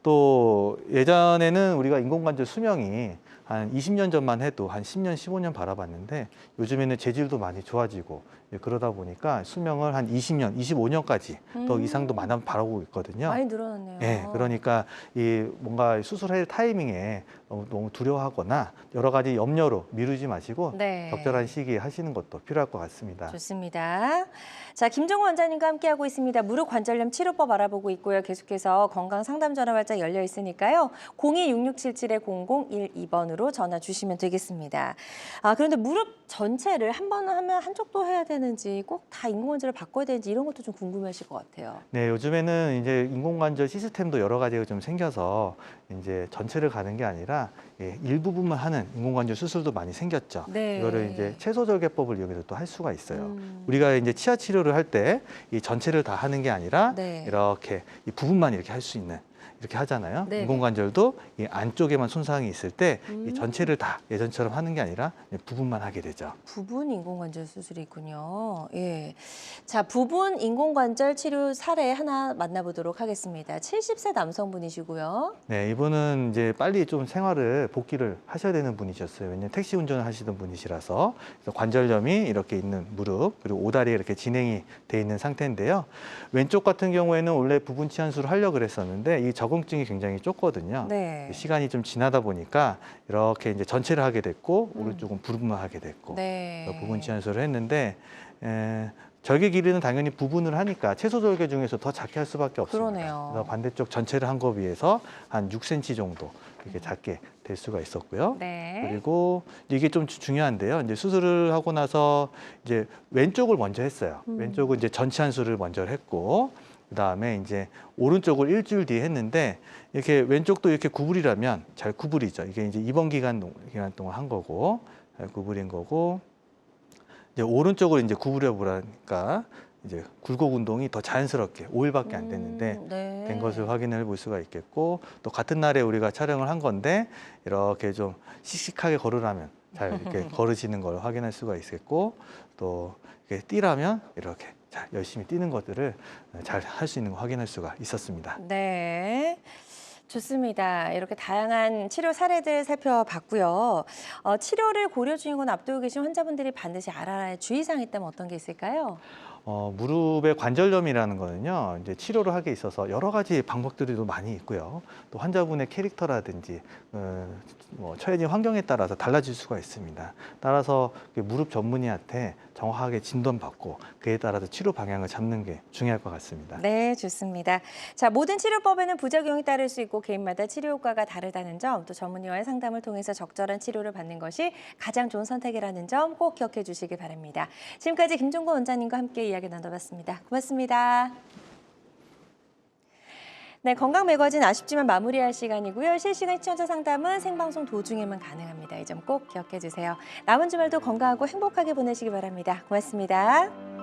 또 예전에는 우리가 인공관절 수명이 한 20년 전만 해도 한 10년, 15년 바라봤는데 요즘에는 재질도 많이 좋아지고 그러다 보니까 수명을 한 20년, 25년까지 더 이상도 많이 바라고 있거든요. 많이 늘어났네요. 네, 그러니까 이 뭔가 수술할 타이밍에 너무 두려워하거나 여러 가지 염려로 미루지 마시고 네. 적절한 시기에 하시는 것도 필요할 것 같습니다. 좋습니다. 자, 김정호 원장님과 함께하고 있습니다. 무릎 관절염 치료법 알아보고 있고요. 계속해서 건강 상담 전화 활짝 열려 있으니까요. 02-6677-0012번으로 번호로 전화 주시면 되겠습니다. 그런데 무릎 전체를 한 번 하면 한쪽도 해야 되는지 꼭 다 인공관절을 바꿔야 되는지 이런 것도 좀 궁금하실 것 같아요. 네, 요즘에는 이제 인공관절 시스템도 여러 가지가 좀 생겨서 이제 전체를 가는 게 아니라 일부분만 하는 인공관절 수술도 많이 생겼죠. 네. 이거를 이제 채소절개법을 이용해서 또 할 수가 있어요. 우리가 이제 치아 치료를 할 때 이 전체를 다 하는 게 아니라 네. 이렇게 이 부분만 이렇게 할 수 있는 이렇게 하잖아요. 네. 인공관절도 이 안쪽에만 손상이 있을 때 이 전체를 다 예전처럼 하는 게 아니라 부분만 하게 되죠. 부분 인공관절 수술이 있군요. 예. 자, 부분 인공관절 치료 사례 하나 만나보도록 하겠습니다. 70세 남성분이시고요. 네, 이분은 이제 빨리 좀 생활을 복귀를 하셔야 되는 분이셨어요. 왜냐면 택시 운전을 하시던 분이시라서 그래서 관절염이 이렇게 있는 무릎 그리고 오다리에 이렇게 진행이 돼 있는 상태인데요. 왼쪽 같은 경우에는 원래 부분 치안술을 하려고 그랬었는데 이 적응증이 굉장히 좁거든요. 네. 시간이 좀 지나다 보니까 이렇게 이제 전체를 하게 됐고 오른쪽은 부분만 하게 됐고 네. 부분 치안술을 했는데 절개 길이는 당연히 부분을 하니까 채소 절개 중에서 더 작게 할 수밖에 없습니다. 그러네요. 그래서 반대쪽 전체를 한 거 비해서 한 6cm 정도 이렇게 작게 될 수가 있었고요. 네. 그리고 이게 좀 중요한데요. 이제 수술을 하고 나서 이제 왼쪽을 먼저 했어요. 왼쪽은 이제 전치 한수를 먼저 했고 그다음에 이제 오른쪽을 일주일 뒤에 했는데 이렇게 왼쪽도 이렇게 구부리려면 잘 구부리죠. 이게 이제 입원 기간 동안 한 거고 잘 구부린 거고 이제 오른쪽을 이제 구부려 보라니까 이제 굴곡 운동이 더 자연스럽게 5일밖에 안 됐는데 네. 된 것을 확인해 볼 수가 있겠고 또 같은 날에 우리가 촬영을 한 건데 이렇게 좀 씩씩하게 걸으라면 잘 이렇게 걸으시는 걸 확인할 수가 있겠고 또 이렇게 뛰라면 이렇게 잘 열심히 뛰는 것들을 잘 할 수 있는 거 확인할 수가 있었습니다. 네. 좋습니다. 이렇게 다양한 치료 사례들 살펴봤고요. 치료를 고려 중이거나 앞두고 계신 환자분들이 반드시 알아야 할 주의사항이 있다면 어떤 게 있을까요? 무릎의 관절염이라는 거는요, 이제 치료를 하기에 있어서 여러 가지 방법들이 많이 있고요. 또 환자분의 캐릭터라든지, 뭐 처해진 환경에 따라서 달라질 수가 있습니다. 따라서 무릎 전문의한테 정확하게 진단받고 그에 따라서 치료 방향을 잡는 게 중요할 것 같습니다. 네, 좋습니다. 자, 모든 치료법에는 부작용이 따를 수 있고 개인마다 치료 효과가 다르다는 점, 또 전문의와의 상담을 통해서 적절한 치료를 받는 것이 가장 좋은 선택이라는 점 꼭 기억해 주시기 바랍니다. 지금까지 김종건 원장님과 함께 이야기 나눠봤습니다. 고맙습니다. 네, 건강 매거진 아쉽지만 마무리할 시간이고요. 실시간 시청자 상담은 생방송 도중에만 가능합니다. 이 점 꼭 기억해 주세요. 남은 주말도 건강하고 행복하게 보내시기 바랍니다. 고맙습니다.